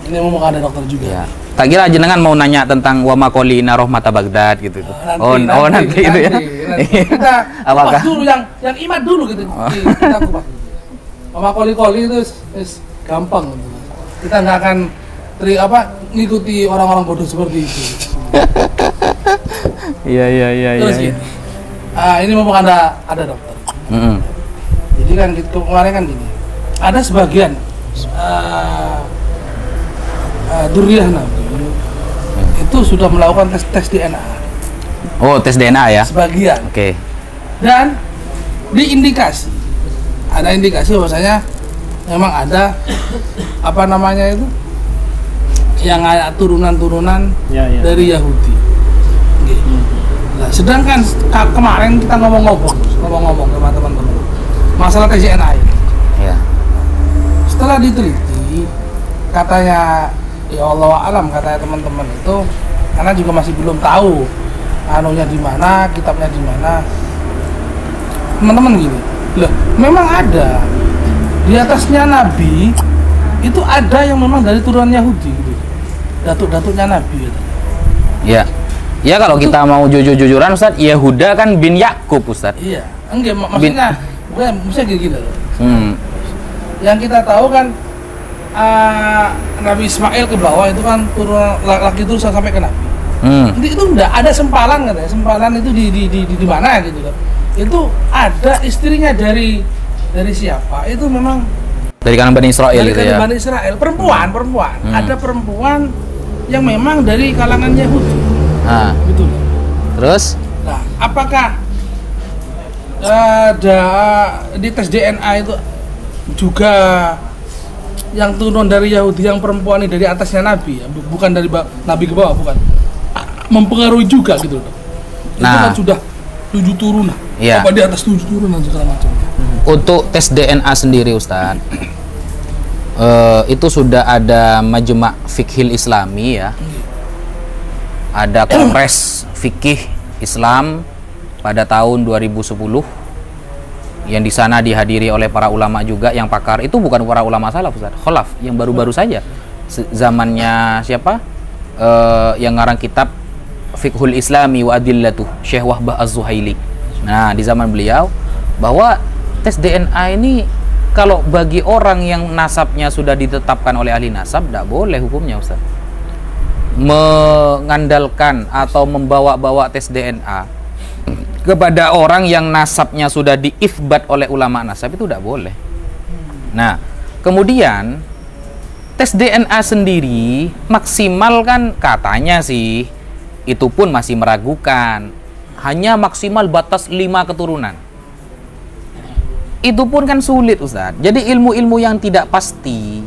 S2: Ini mau ada dokter juga.
S1: Ya. Tak kira jenengan mau nanya tentang wa maqolina rahmata Baghdad gitu itu. Nanti itu ya.
S2: Kita
S1: Apakah
S2: kupas dulu yang imat dulu gitu. Kita kupas. Sama koli-koli itu gampang. Kita nggak akan ngikuti orang-orang bodoh seperti itu.
S1: Iya.
S2: Terus gini. Ini mau ada dokter. Jadi kan gitu kemarin kan gini. Ada sebagian duriyah Nabi itu sudah melakukan tes DNA.
S1: Oh, tes DNA ya?
S2: Sebagian.
S1: Oke.
S2: Dan ada indikasi bahwasanya memang ada apa namanya itu yang ada turunan-turunan dari Yahudi. Nah, sedangkan kemarin kita ngomong-ngomong sama teman-teman masalah tes DNA ini.
S1: Ya.
S2: Setelah diteliti, katanya ya Allah alam, katanya teman-teman itu karena juga masih belum tahu anunya di mana, kitabnya di mana. Teman-teman gini, loh, memang ada di atasnya Nabi itu ada yang memang dari turunan Yahudi gitu. Datuk-datuknya Nabi gitu.
S1: Ya. Ya kalau kita mau jujur-jujuran Ustaz, Yehuda kan bin Yakub Ustaz.
S2: Iya, enggak maksudnya bukan bisa gini loh. Yang kita tahu kan Nabi Ismail ke bawah itu kan turun laki itu sampai ke Nabi. Itu enggak ada sempalan katanya. Sempalan itu di mana gitu loh. Itu ada istrinya dari siapa? Itu memang
S1: dari kalangan Bani Israel
S2: dari
S1: gitu ya.
S2: Bani Israel, perempuan. Ada perempuan yang memang dari kalangan Yahudi. Betul.
S1: Terus?
S2: Nah, apakah ada di tes DNA itu juga yang turun dari Yahudi yang perempuan ini dari atasnya Nabi ya? Bukan dari Nabi ke bawah, bukan. Mempengaruhi juga gitu loh. Itu kan sudah 7 turunan.
S1: Iya.
S2: Apa di atas 7 turunan segala macam.
S1: Untuk tes DNA sendiri Ustaz, itu sudah ada Majma' Fiqhil Islami ya. Ada Kongres Fikih Islam pada tahun 2010 yang di sana dihadiri oleh para ulama juga yang pakar. Itu bukan para ulama salaf Ustaz, khalaf yang baru-baru saja. Zamannya siapa? Yang ngarang kitab Fiqhul Islami wa Adillatuh, Syekh Wahbah Az-Zuhaili. Nah, di zaman beliau bahwa tes DNA ini kalau bagi orang yang nasabnya sudah ditetapkan oleh ahli nasab tidak boleh hukumnya Ustaz. Mengandalkan atau membawa-bawa tes DNA kepada orang yang nasabnya sudah diithbat oleh ulama nasab itu tidak boleh. Nah, kemudian tes DNA sendiri maksimal kan katanya sih itu pun masih meragukan. Hanya maksimal batas 5 keturunan. Itu pun kan sulit, Ustaz. Jadi ilmu-ilmu yang tidak pasti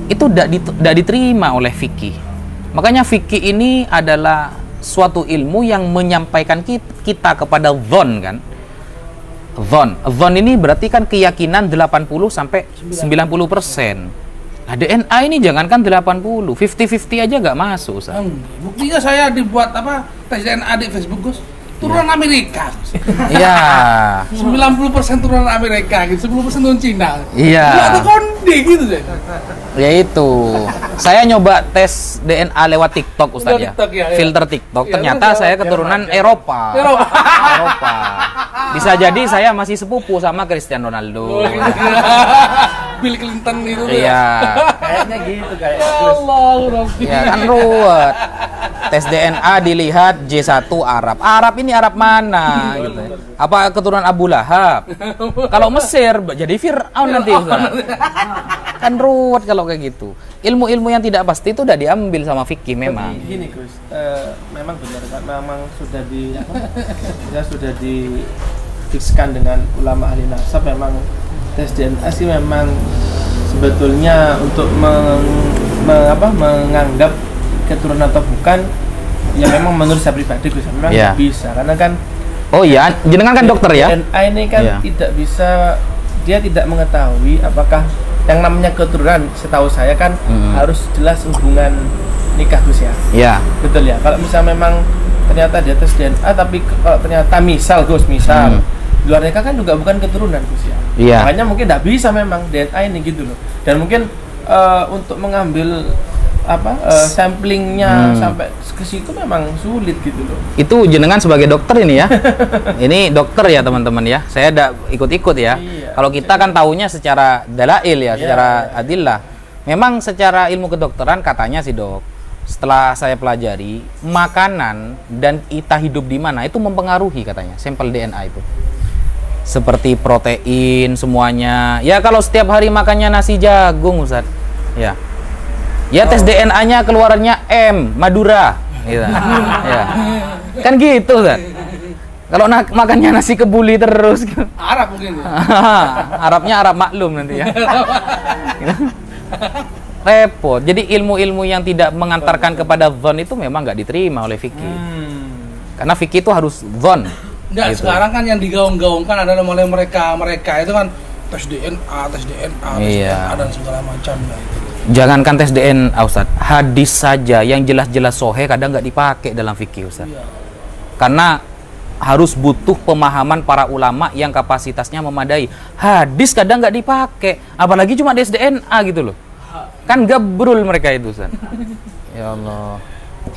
S1: itu tidak diterima oleh fikih. Makanya fikih ini adalah suatu ilmu yang menyampaikan kita kepada dhon kan. Dhon ini berarti kan keyakinan 80 sampai 90%. Nah, DNA ini jangankan 80, 50-50 aja nggak masuk, Ustaz.
S2: Buktinya saya dibuat tes DNA di Facebook, Gus. Turunan Amerika.
S1: Iya.
S2: 90% turunan Amerika gitu, 10% turunan Cina.
S1: Iya.
S2: Nggak ada konde gitu deh.
S1: Ya itu. Saya nyoba tes DNA lewat TikTok, Ustaz ya.
S2: TikTok, ya.
S1: Filter TikTok.
S2: Ya,
S1: Ternyata
S2: terus
S1: saya keturunan Eropa. Eropa. Bisa jadi saya masih sepupu sama Cristiano Ronaldo.
S2: Bill Clinton gitu.
S1: Iya.
S3: Kayaknya gitu kayak.
S2: Allah, Rabbi.
S1: Ya kan ruwet. Tes DNA dilihat J1 Arab. Arab ini Arab mana gitu. Apa keturunan Abu Lahab? Kalau Mesir jadi Fir'aun nanti, Ustaz. Kan ruwet kalau kayak gitu. Ilmu-ilmu yang tidak pasti itu udah diambil sama fikih memang.
S3: Gini Gus, memang benar kan, memang sudah difikskan dengan ulama ahli nasab, memang tes DNA sih memang sebetulnya untuk menganggap keturunan atau bukan, ya memang menurut saya pribadi Gus, memang nggak bisa, karena kan
S1: jenengan kan dokter ya.
S3: DNA ini kan tidak bisa, dia tidak mengetahui apakah yang namanya keturunan, setahu saya kan harus jelas hubungan nikah Gus ya. Iya. Betul ya. Kalau misalnya memang ternyata dia tes DNA tapi kalau ternyata misal luar nikah kan juga bukan keturunan Gus ya. Iya. Makanya mungkin tidak bisa memang DNA ini gitu loh. Dan mungkin untuk mengambil samplingnya sampai ke situ memang sulit gitu loh. Itu
S1: jenengan sebagai dokter ini ya. Ini dokter ya teman-teman ya. Saya tidak ikut-ikut ya. Iya. Kalau kita kan taunya secara dalail ya, secara adillah. Memang secara ilmu kedokteran katanya sih dok, setelah saya pelajari, makanan dan kita hidup di mana itu mempengaruhi katanya sampel DNA itu. Seperti protein semuanya. Ya kalau setiap hari makannya nasi jagung Ustaz. Ya. Ya tes DNA-nya keluarannya M, Madura gitu. Ya. Kan gitu kan. Kalau makannya nasi kebuli terus gitu.
S2: Arab mungkin ya.
S1: Arabnya Arab maklum nanti ya. Repot. Jadi ilmu-ilmu yang tidak mengantarkan kepada dhon itu memang nggak diterima oleh fikih. Karena fikih itu harus dhon.
S2: Enggak, gitu. Sekarang kan yang digaung-gaungkan adalah mulai mereka itu kan tes DNA, dan segala macam gitu.
S1: Jangankan tes DNA Ustaz, hadis saja yang jelas-jelas sahih kadang nggak dipakai dalam fikih Ustaz. Iya. Karena harus butuh pemahaman para ulama yang kapasitasnya memadai. Hadis kadang nggak dipakai, apalagi cuma tes DNA gitu loh. Kan gabrul mereka itu Ustaz. Ya Allah.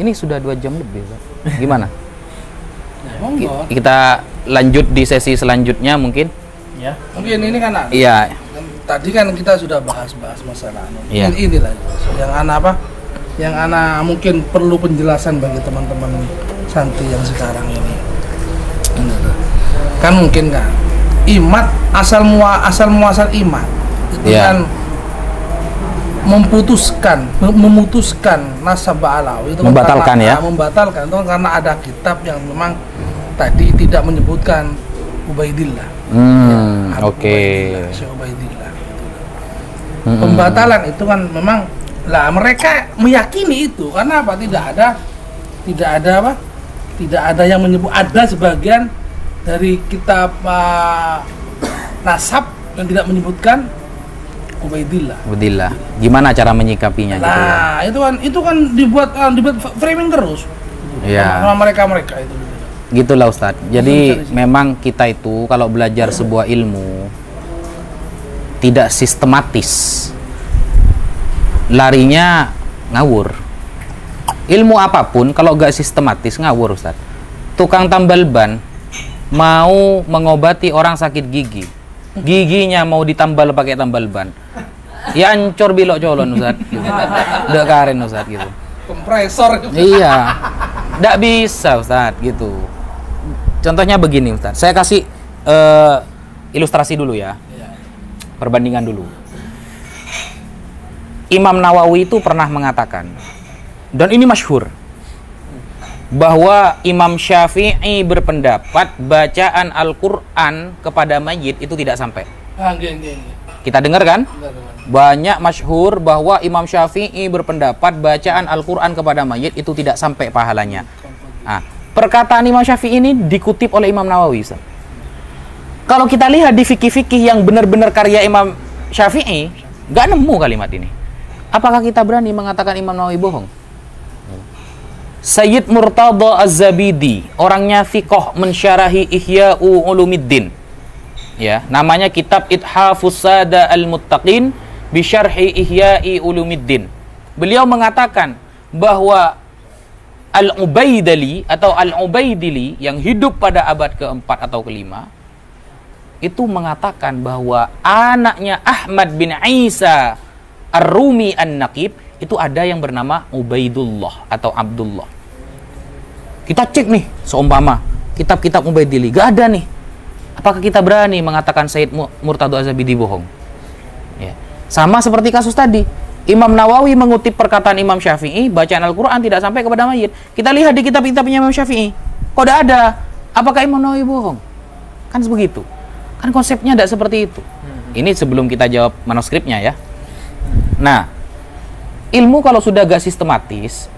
S1: Ini sudah 2 jam lebih Ustaz. Gimana? Kita lanjut di sesi selanjutnya mungkin.
S2: Ya. Mungkin ini kan.
S1: Iya.
S2: Tadi kan kita sudah bahas masalah ini lah yang ana mungkin perlu penjelasan bagi teman-teman santri yang sekarang ini. Kan mungkin kan imat asal muasal imat itu kan memutuskan nasab ba'alawi itu
S1: membatalkan
S2: membatalkan itu karena ada kitab yang memang tadi tidak menyebutkan Ubaidillah.
S1: Oke.
S2: Syekh Ubaidillah. Pembatalan itu kan memang mereka meyakini itu karena apa? Tidak ada yang menyebut, ada sebagian dari kitab nasab yang tidak menyebutkan Ubaidillah.
S1: Gimana cara menyikapinya gitu ya?
S2: itu kan dibuat framing terus.
S1: Iya.
S2: Sama mereka itu.
S1: Gitulah Ustadz. Jadi memang kita itu kalau belajar sebuah ilmu tidak sistematis, larinya ngawur. Ilmu apapun kalau gak sistematis ngawur Ustadz. Tukang tambal ban mau mengobati orang sakit gigi, giginya mau ditambal pakai tambal ban, ya ancur bilok colon Ustadz gitu. Udah karen Ustadz gitu.
S2: Kompresor.
S1: Iya. Nggak bisa Ustadz gitu. Contohnya begini Ustaz. Saya kasih ilustrasi dulu ya. Perbandingan dulu. Imam Nawawi itu pernah mengatakan, dan ini masyhur, bahwa Imam Syafi'i berpendapat bacaan Al-Quran kepada mayit itu tidak sampai. Kita dengar kan? Banyak masyhur bahwa Imam Syafi'i berpendapat bacaan Al-Quran kepada mayit itu tidak sampai pahalanya. Nah, perkataan Imam Syafi'i ini dikutip oleh Imam Nawawi. Ustaz. Kalau kita lihat di fikih-fikih yang benar-benar karya Imam Syafi'i, nggak nemu kalimat ini. Apakah kita berani mengatakan Imam Nawawi bohong? Sayyid Murtada Az-Zabidi, orangnya fiqh mensyarahi Ihya'u Ulumiddin. Ya, namanya kitab Ithafus Sada Al-Muttaqin bi Syarhi Ihya'i Ulumiddin. Beliau mengatakan bahwa Al-Ubaidili atau Al-Ubaidili yang hidup pada abad keempat atau kelima itu mengatakan bahwa anaknya Ahmad bin Isa Ar-Rumi An-Naqib itu ada yang bernama Ubaidullah atau Abdullah. Kita cek nih, seumpama kitab-kitab Ubaidili, gak ada nih. Apakah kita berani mengatakan Sayyid Murtada Az-Zabidi bohong? Ya. Sama seperti kasus tadi. Imam Nawawi mengutip perkataan Imam Syafi'i, bacaan Al-Quran tidak sampai kepada mayit. Kita lihat di kitab-kitabnya Imam Syafi'i. Kok tidak ada? Apakah Imam Nawawi bohong? Kan begitu. Kan konsepnya tidak seperti itu. Ini sebelum kita jawab manuskripnya ya. Nah, ilmu kalau sudah gak sistematis,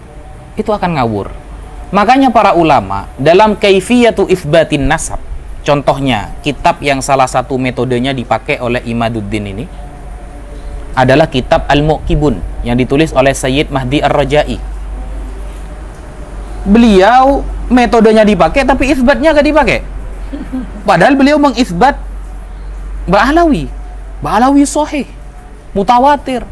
S1: itu akan ngawur. Makanya para ulama dalam kaifiyatu itsbatin nasab, contohnya kitab yang salah satu metodenya dipakai oleh Imaduddin ini adalah kitab Al-Muqibun yang ditulis oleh Sayyid Mahdi Ar-Raja'i. Beliau metodenya dipakai tapi itsbatnya gak dipakai. Padahal beliau mengisbat Ba'alawi sahih, mutawatir.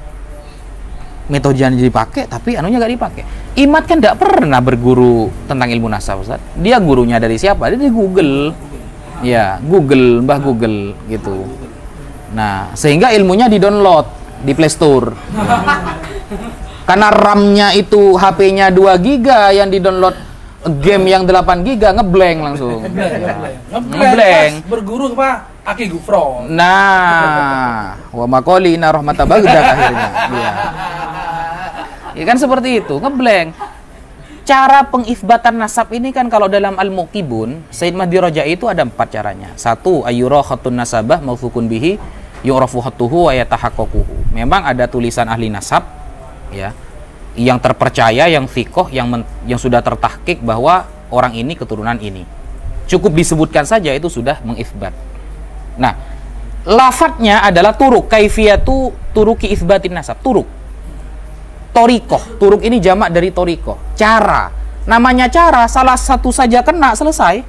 S1: Metodenya dipakai tapi anunya gak dipakai. Imad kan tidak pernah berguru tentang ilmu nasab, Ustaz. Dia gurunya dari siapa? Dia di Google. Ya, Google, Mbah Google gitu. Nah, sehingga ilmunya di-download di Play Store. Karena RAM-nya itu HP-nya 2 GB yang di-download game yang 8 GB ngeblank langsung. Ngeblank.
S2: Berguru apa? Aki Gufron.
S1: Nah, wa maqali inna rahmata bagdak akhirnya. Iya. Ya kan seperti itu, ngeblank. Cara pengisbatan nasab ini kan kalau dalam Al-Muqibun, Sayyid Mahdi Raja'i itu ada 4 caranya. 1, ayyura khatun nasabah mawthukun bihi yu'rafu khattuhu wa yatahaqqaquhu. Memang ada tulisan ahli nasab ya, yang terpercaya, yang fiqh, yang sudah tertahqiq bahwa orang ini keturunan ini. Cukup disebutkan saja itu sudah mengisbat. Nah, lafadznya adalah turuk, kaifiyatu turuki isbatin nasab, turuk. Torikoh, turuk ini jamak dari torikoh, cara. Namanya cara, salah satu saja kena, selesai.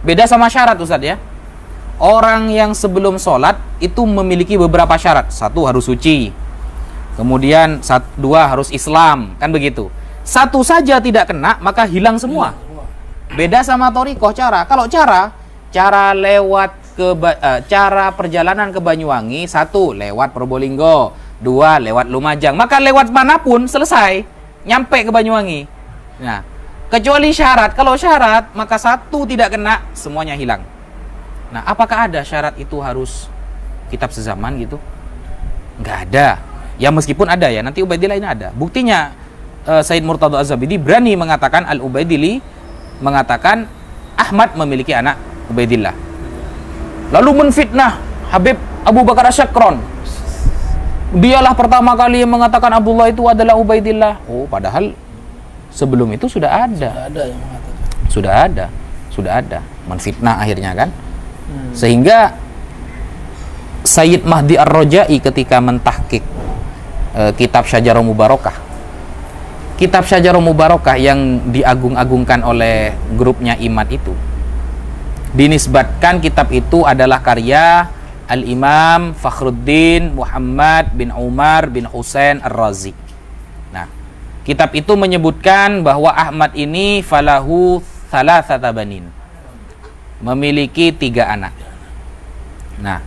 S1: Beda sama syarat Ustaz ya. Orang yang sebelum sholat itu memiliki beberapa syarat. 1 harus suci, kemudian 2 harus Islam, kan begitu. 1 saja tidak kena, maka hilang semua. Beda sama torikoh, cara. Kalau cara lewat cara perjalanan ke Banyuwangi, 1 lewat Probolinggo, 2 lewat Lumajang, maka lewat manapun selesai, nyampe ke Banyuwangi. Nah, kecuali syarat. Kalau syarat, maka 1 tidak kena, semuanya hilang. Nah, apakah ada syarat itu harus kitab sezaman gitu? Nggak ada. Ya meskipun ada ya, nanti Ubaidillah ini ada. Buktinya Sayyid Murtada Az-Zabidi berani mengatakan Al-Ubaidili mengatakan Ahmad memiliki anak Ubaidillah. Lalu menfitnah Habib Abu Bakar Asyakron. Dialah pertama kali yang mengatakan Abdullah itu adalah Ubaidillah. Oh, padahal sebelum itu sudah ada. Sudah ada. Menfitnah akhirnya kan. Sehingga Sayyid Mahdi Ar-Raja'i ketika mentahqiq kitab Syajarah Mubarakah. Kitab Syajarah Mubarakah yang diagung-agungkan oleh grupnya Imad itu, dinisbatkan kitab itu adalah karya Al-Imam Fakhruddin Muhammad bin Umar bin Husain Ar-Razi. Nah, kitab itu menyebutkan bahwa Ahmad ini falahu thalathata banin, memiliki 3 anak. Nah,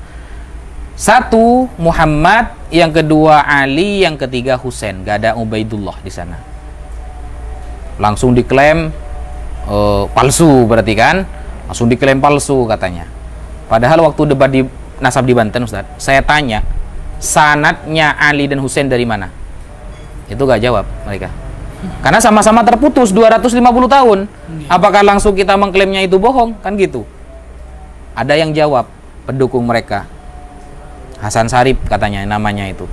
S1: 1 Muhammad, yang kedua Ali, yang ketiga Husain. Gak ada Ubaidullah di sana. Langsung diklaim palsu berarti kan. Langsung diklaim palsu katanya. Padahal waktu debat di nasab di Banten, Ustaz, saya tanya, sanadnya Ali dan Husain dari mana? Itu gak jawab mereka. Karena sama-sama terputus 250 tahun. Apakah langsung kita mengklaimnya itu bohong? Kan gitu. Ada yang jawab, pendukung mereka. Hasan Sarip katanya namanya itu.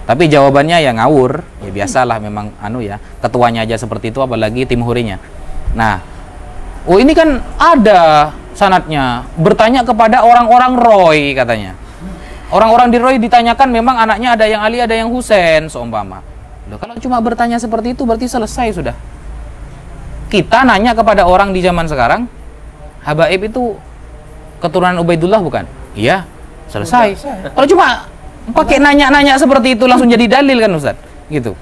S1: Tapi jawabannya ya ngawur. Ya biasalah memang ketuanya aja seperti itu, apalagi tim hurinya. Nah, oh ini kan ada sanadnya. Bertanya kepada orang-orang Roy katanya. Orang-orang di Roy ditanyakan memang anaknya ada yang Ali, ada yang Husain seumpama. Loh, kalau cuma bertanya seperti itu berarti selesai sudah. Kita nanya kepada orang di zaman sekarang, Habaib itu keturunan Ubaidullah bukan? Iya, selesai. Kalau cuma pakai nanya-nanya seperti itu langsung jadi dalil kan Ustaz? Gitu.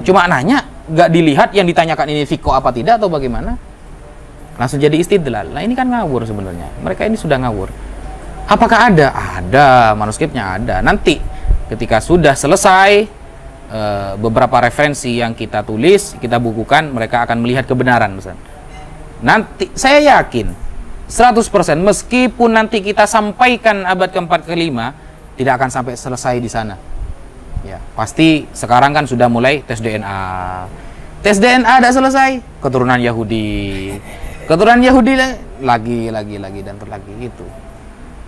S1: Cuma nanya, nggak dilihat yang ditanyakan ini fiko apa tidak atau bagaimana? Langsung jadi istidlal. Nah ini kan ngawur sebenarnya. Mereka ini sudah ngawur. Apakah ada? Ada, manuskripnya ada. Nanti ketika sudah selesai beberapa referensi yang kita tulis, kita bukukan, mereka akan melihat kebenaran Ustaz. Nanti saya yakin 100% meskipun nanti kita sampaikan abad keempat kelima tidak akan sampai selesai di sana. Ya, pasti sekarang kan sudah mulai tes DNA. Tes DNA ada selesai, keturunan Yahudi. Keturunan Yahudi lagi dan terlagi gitu.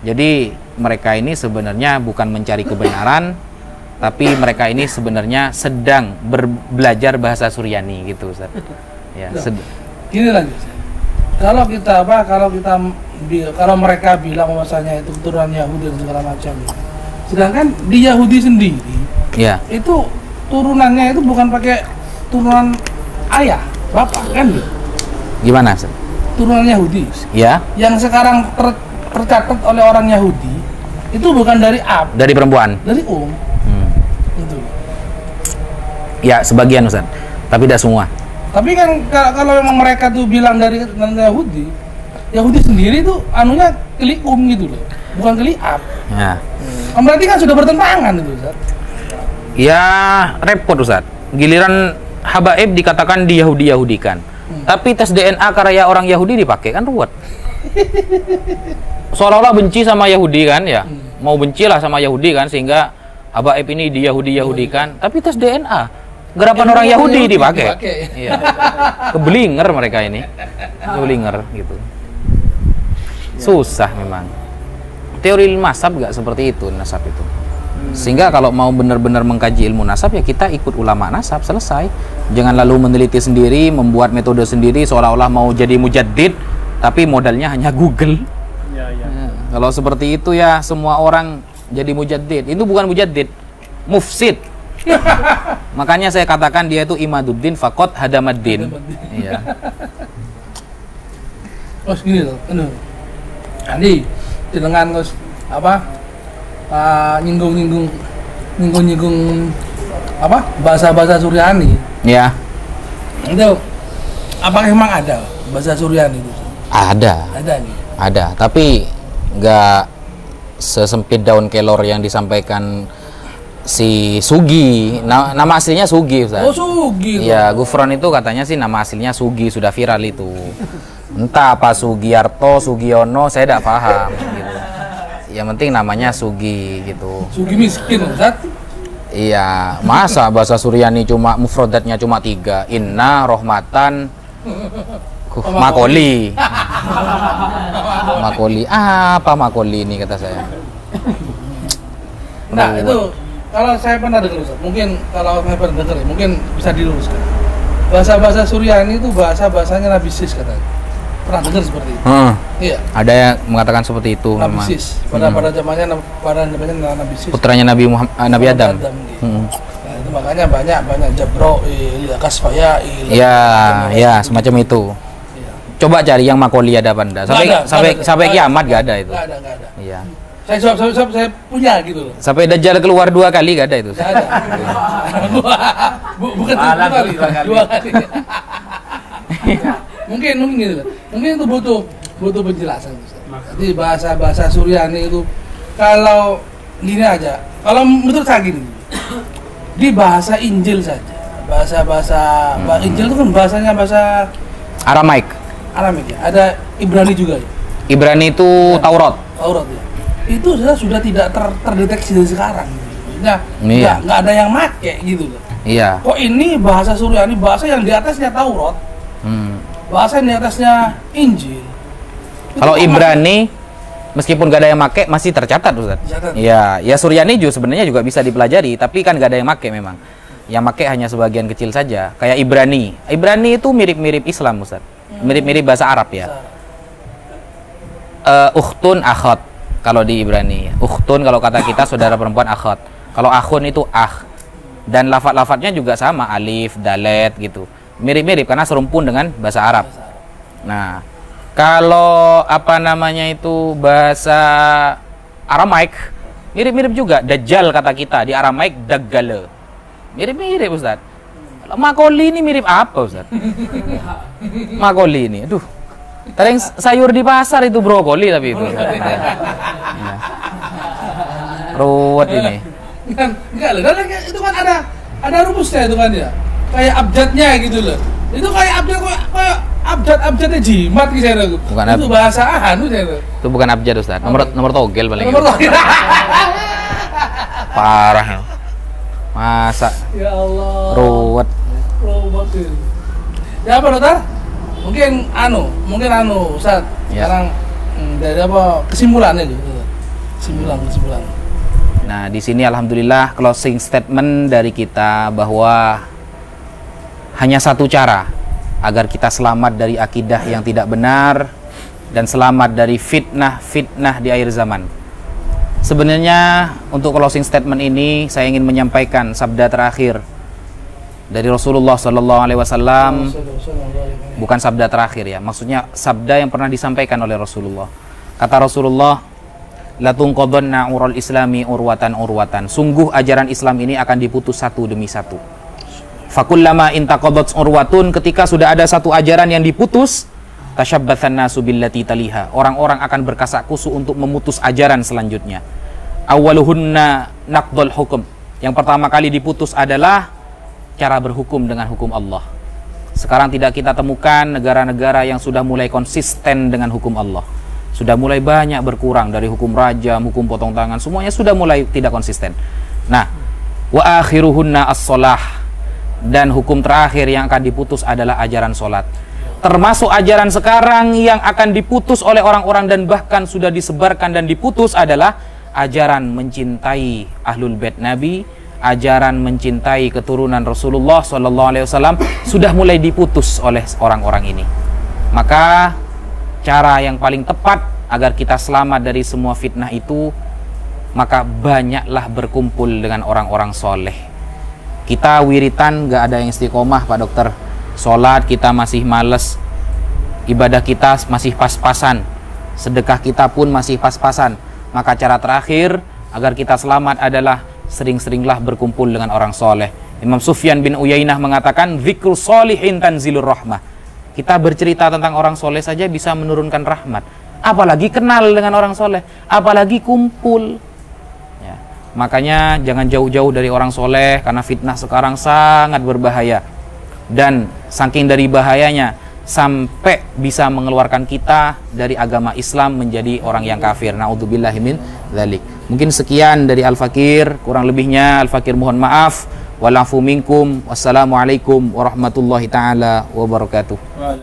S1: Jadi mereka ini sebenarnya bukan mencari kebenaran, tapi mereka ini sebenarnya sedang belajar bahasa Suryani gitu Ustaz. Ya,
S2: gini lagi. Kalau mereka bilang bahwasanya itu keturunan Yahudi dan segala macam. Sedangkan di Yahudi sendiri,
S1: ya,
S2: itu turunannya itu bukan pakai turunan ayah, bapak kan gitu.
S1: Gimana Ustaz?
S2: Turunan Yahudi.
S1: Ya.
S2: Yang sekarang tercatat oleh orang Yahudi itu bukan dari ab,
S1: dari perempuan,
S2: dari Itu.
S1: Ya, sebagian Ustaz, tapi tidak semua.
S2: Tapi kan kalau memang mereka tuh bilang dari Yahudi, Yahudi sendiri tuh anunya kelium gitu loh, bukan keliab.
S1: Ya.
S2: Berarti kan sudah bertentangan itu Ustaz.
S1: Ya, repot Ustaz. Giliran Habaib dikatakan di-Yahudi-Yahudikan. Tapi tes DNA karya orang Yahudi dipakai, kan ruwet. Seolah-olah benci sama Yahudi kan ya. Mau bencilah sama Yahudi kan, sehingga Habaib ini di-Yahudi-Yahudikan, tapi tes DNA gerapan orang Yahudi dipakai. Iya. Keblinger mereka ini. Keblinger gitu. Susah memang. Teori nasab gak seperti itu, nasab itu. Sehingga kalau mau benar-benar mengkaji ilmu nasab ya kita ikut ulama nasab, selesai. Jangan lalu meneliti sendiri, membuat metode sendiri seolah-olah mau jadi mujaddid, tapi modalnya hanya Google. Ya. Kalau seperti itu ya semua orang jadi mujaddid. Itu bukan mujaddid, mufsid. Makanya saya katakan dia itu imaduddin faqat hadamaddin. Iya.
S2: Terus gini loh, Andi dengan nyinggung bahasa Suryani.
S1: Ya.
S2: Itu apakah memang ada bahasa Suryani itu?
S1: Ada. Ada, tapi nggak sesempit daun kelor yang disampaikan si Sugi. Nama aslinya Sugi Ustaz.
S2: Oh, Sugi.
S1: Iya, Gufron itu katanya sih nama aslinya Sugi, sudah viral itu. Entah apa Sugiyarto, Sugiono, saya tidak paham gitu. Yang penting namanya Sugi gitu.
S2: Sugi miskin Ustaz.
S1: Iya, masa bahasa Suryani cuma mufradatnya cuma 3. Inna, Rohmatan, Makoli. Makoli. Apa Makoli ini kata saya.
S2: Nah, itu kalau saya pernah dengar Ustaz, mungkin kalau saya pernah dengar, mungkin bisa diluruskan. Bahasa-bahasa Suryani itu bahasa-bahasanya Nabi Sis katanya. Pernah dengar seperti itu? Iya. Ada yang mengatakan seperti itu. Nabi Sis. Pada zamannya Nabi Sis.
S1: Putranya Nabi Adam.
S2: Nah, itu makanya banyak Jabroil, Kasfayail.
S1: Ya, semacam itu.
S2: Iya.
S1: Coba cari yang Makoli ada apa enggak? Sampai kiamat gak ada itu.
S2: Gak ada.
S1: Iya.
S2: Saya punya gitu loh.
S1: Sampai Dajjal keluar 2 kali gak ada itu.
S2: Gak ada. Bukan 2 kali. Mungkin gitu. Mungkin itu butuh penjelasan. Jadi bahasa Suryani itu kalau gini aja. Kalau menurut saya gini. Di bahasa Injil saja. Bahasa Injil itu kan bahasanya bahasa
S1: Aramaik
S2: ya. Ada Ibrani juga ya.
S1: Ibrani itu Taurat.
S2: Taurat ya. Itu sudah tidak terdeteksi dari sekarang. Nah,
S1: Iya.
S2: nggak ada yang make gitu loh.
S1: Iya.
S2: Kok ini bahasa Suryani, bahasa yang di atasnya Taurat, bahasa yang di atasnya Injil. Itu
S1: Kalau
S2: kok
S1: Ibrani meskipun gak ada yang make masih tercatat, Ustaz.
S2: Tercatat.
S1: Iya, ya Suryani juga sebenarnya juga bisa dipelajari, tapi kan gak ada yang make memang. Yang make hanya sebagian kecil saja. Kayak Ibrani. Ibrani itu mirip-mirip Islam, Ustaz. Mirip-mirip bahasa Arab ya. Ukhtun akhot kalau di Ibrani. Ukhtun kalau kata kita saudara perempuan akhot. Kalau akhun itu dan lafaz-lafaznya juga sama, alif, dalet gitu. Mirip-mirip karena serumpun dengan bahasa Arab. Nah, kalau apa namanya itu bahasa Aramaik mirip-mirip juga. Dajjal kata kita di Aramaik daggale. Mirip-mirip, Ustaz. Kalau makoli ini mirip apa, Ustaz? Makoli ini, aduh. Tadi yang sayur di pasar itu brokoli tapi itu. Ya. Ruwet ini.
S2: Enggak loh, itu kan ada rumusnya itu kan ya. Kayak abjadnya gitu loh. Itu kayak abjadnya jimat gitu ya.
S1: Bukan
S2: itu bahasa anu saya.
S1: Itu bukan abjad, Ustaz. Nomor togel paling.
S2: Nomor
S1: Itu. Parah. Masa
S2: Ya Allah.
S1: ruwet.
S2: Ruwet. Ya apa, Dokter? Mungkin Ustaz.
S1: Ya.
S2: Sekarang dari apa kesimpulannya gitu. Kesimpulan.
S1: Nah, di sini alhamdulillah closing statement dari kita bahwa hanya satu cara agar kita selamat dari akidah yang tidak benar dan selamat dari fitnah di akhir zaman. Sebenarnya untuk closing statement ini saya ingin menyampaikan sabda terakhir dari Rasulullah SAW. Bukan sabda terakhir ya, maksudnya sabda yang pernah disampaikan oleh Rasulullah. Kata Rasulullah, latunqadhanna ural islami urwatan. Sungguh ajaran Islam ini akan diputus satu demi satu. Fakullama intaqadat urwatun, ketika sudah ada satu ajaran yang diputus, tashabbathan nasu billati taliha. Orang-orang akan berkasak kusuk untuk memutus ajaran selanjutnya. Awwaluhunna naqdul hukum. Yang pertama kali diputus adalah cara berhukum dengan hukum Allah. Sekarang tidak kita temukan negara-negara yang sudah mulai konsisten dengan hukum Allah. Sudah mulai banyak berkurang dari hukum rajam, hukum potong tangan, semuanya sudah mulai tidak konsisten. Nah, wa akhiruhunna as-shalah, dan hukum terakhir yang akan diputus adalah ajaran salat. Termasuk ajaran sekarang yang akan diputus oleh orang-orang dan bahkan sudah disebarkan dan diputus adalah ajaran mencintai ahlul bait Nabi, ajaran mencintai keturunan Rasulullah SAW sudah mulai diputus oleh orang-orang ini. Maka cara yang paling tepat agar kita selamat dari semua fitnah itu, maka banyaklah berkumpul dengan orang-orang soleh. Kita wiritan gak ada yang istiqomah, Pak Dokter. Sholat kita masih males, ibadah kita masih pas-pasan, sedekah kita pun masih pas-pasan. Maka cara terakhir agar kita selamat adalah sering-seringlah berkumpul dengan orang soleh. Imam Sufyan bin Uyainah mengatakan, zikru sholihin tanzilur rahmah. Kita bercerita tentang orang soleh saja bisa menurunkan rahmat, apalagi kenal dengan orang soleh, apalagi kumpul ya. Makanya jangan jauh-jauh dari orang soleh, karena fitnah sekarang sangat berbahaya. Dan saking dari bahayanya sampai bisa mengeluarkan kita dari agama Islam menjadi orang yang kafir. Na'udzubillahi min dzalik. Mungkin sekian dari Al-Fakir, kurang lebihnya Al-Fakir mohon maaf. Walafu minkum. Wassalamualaikum warahmatullahi taala wabarakatuh.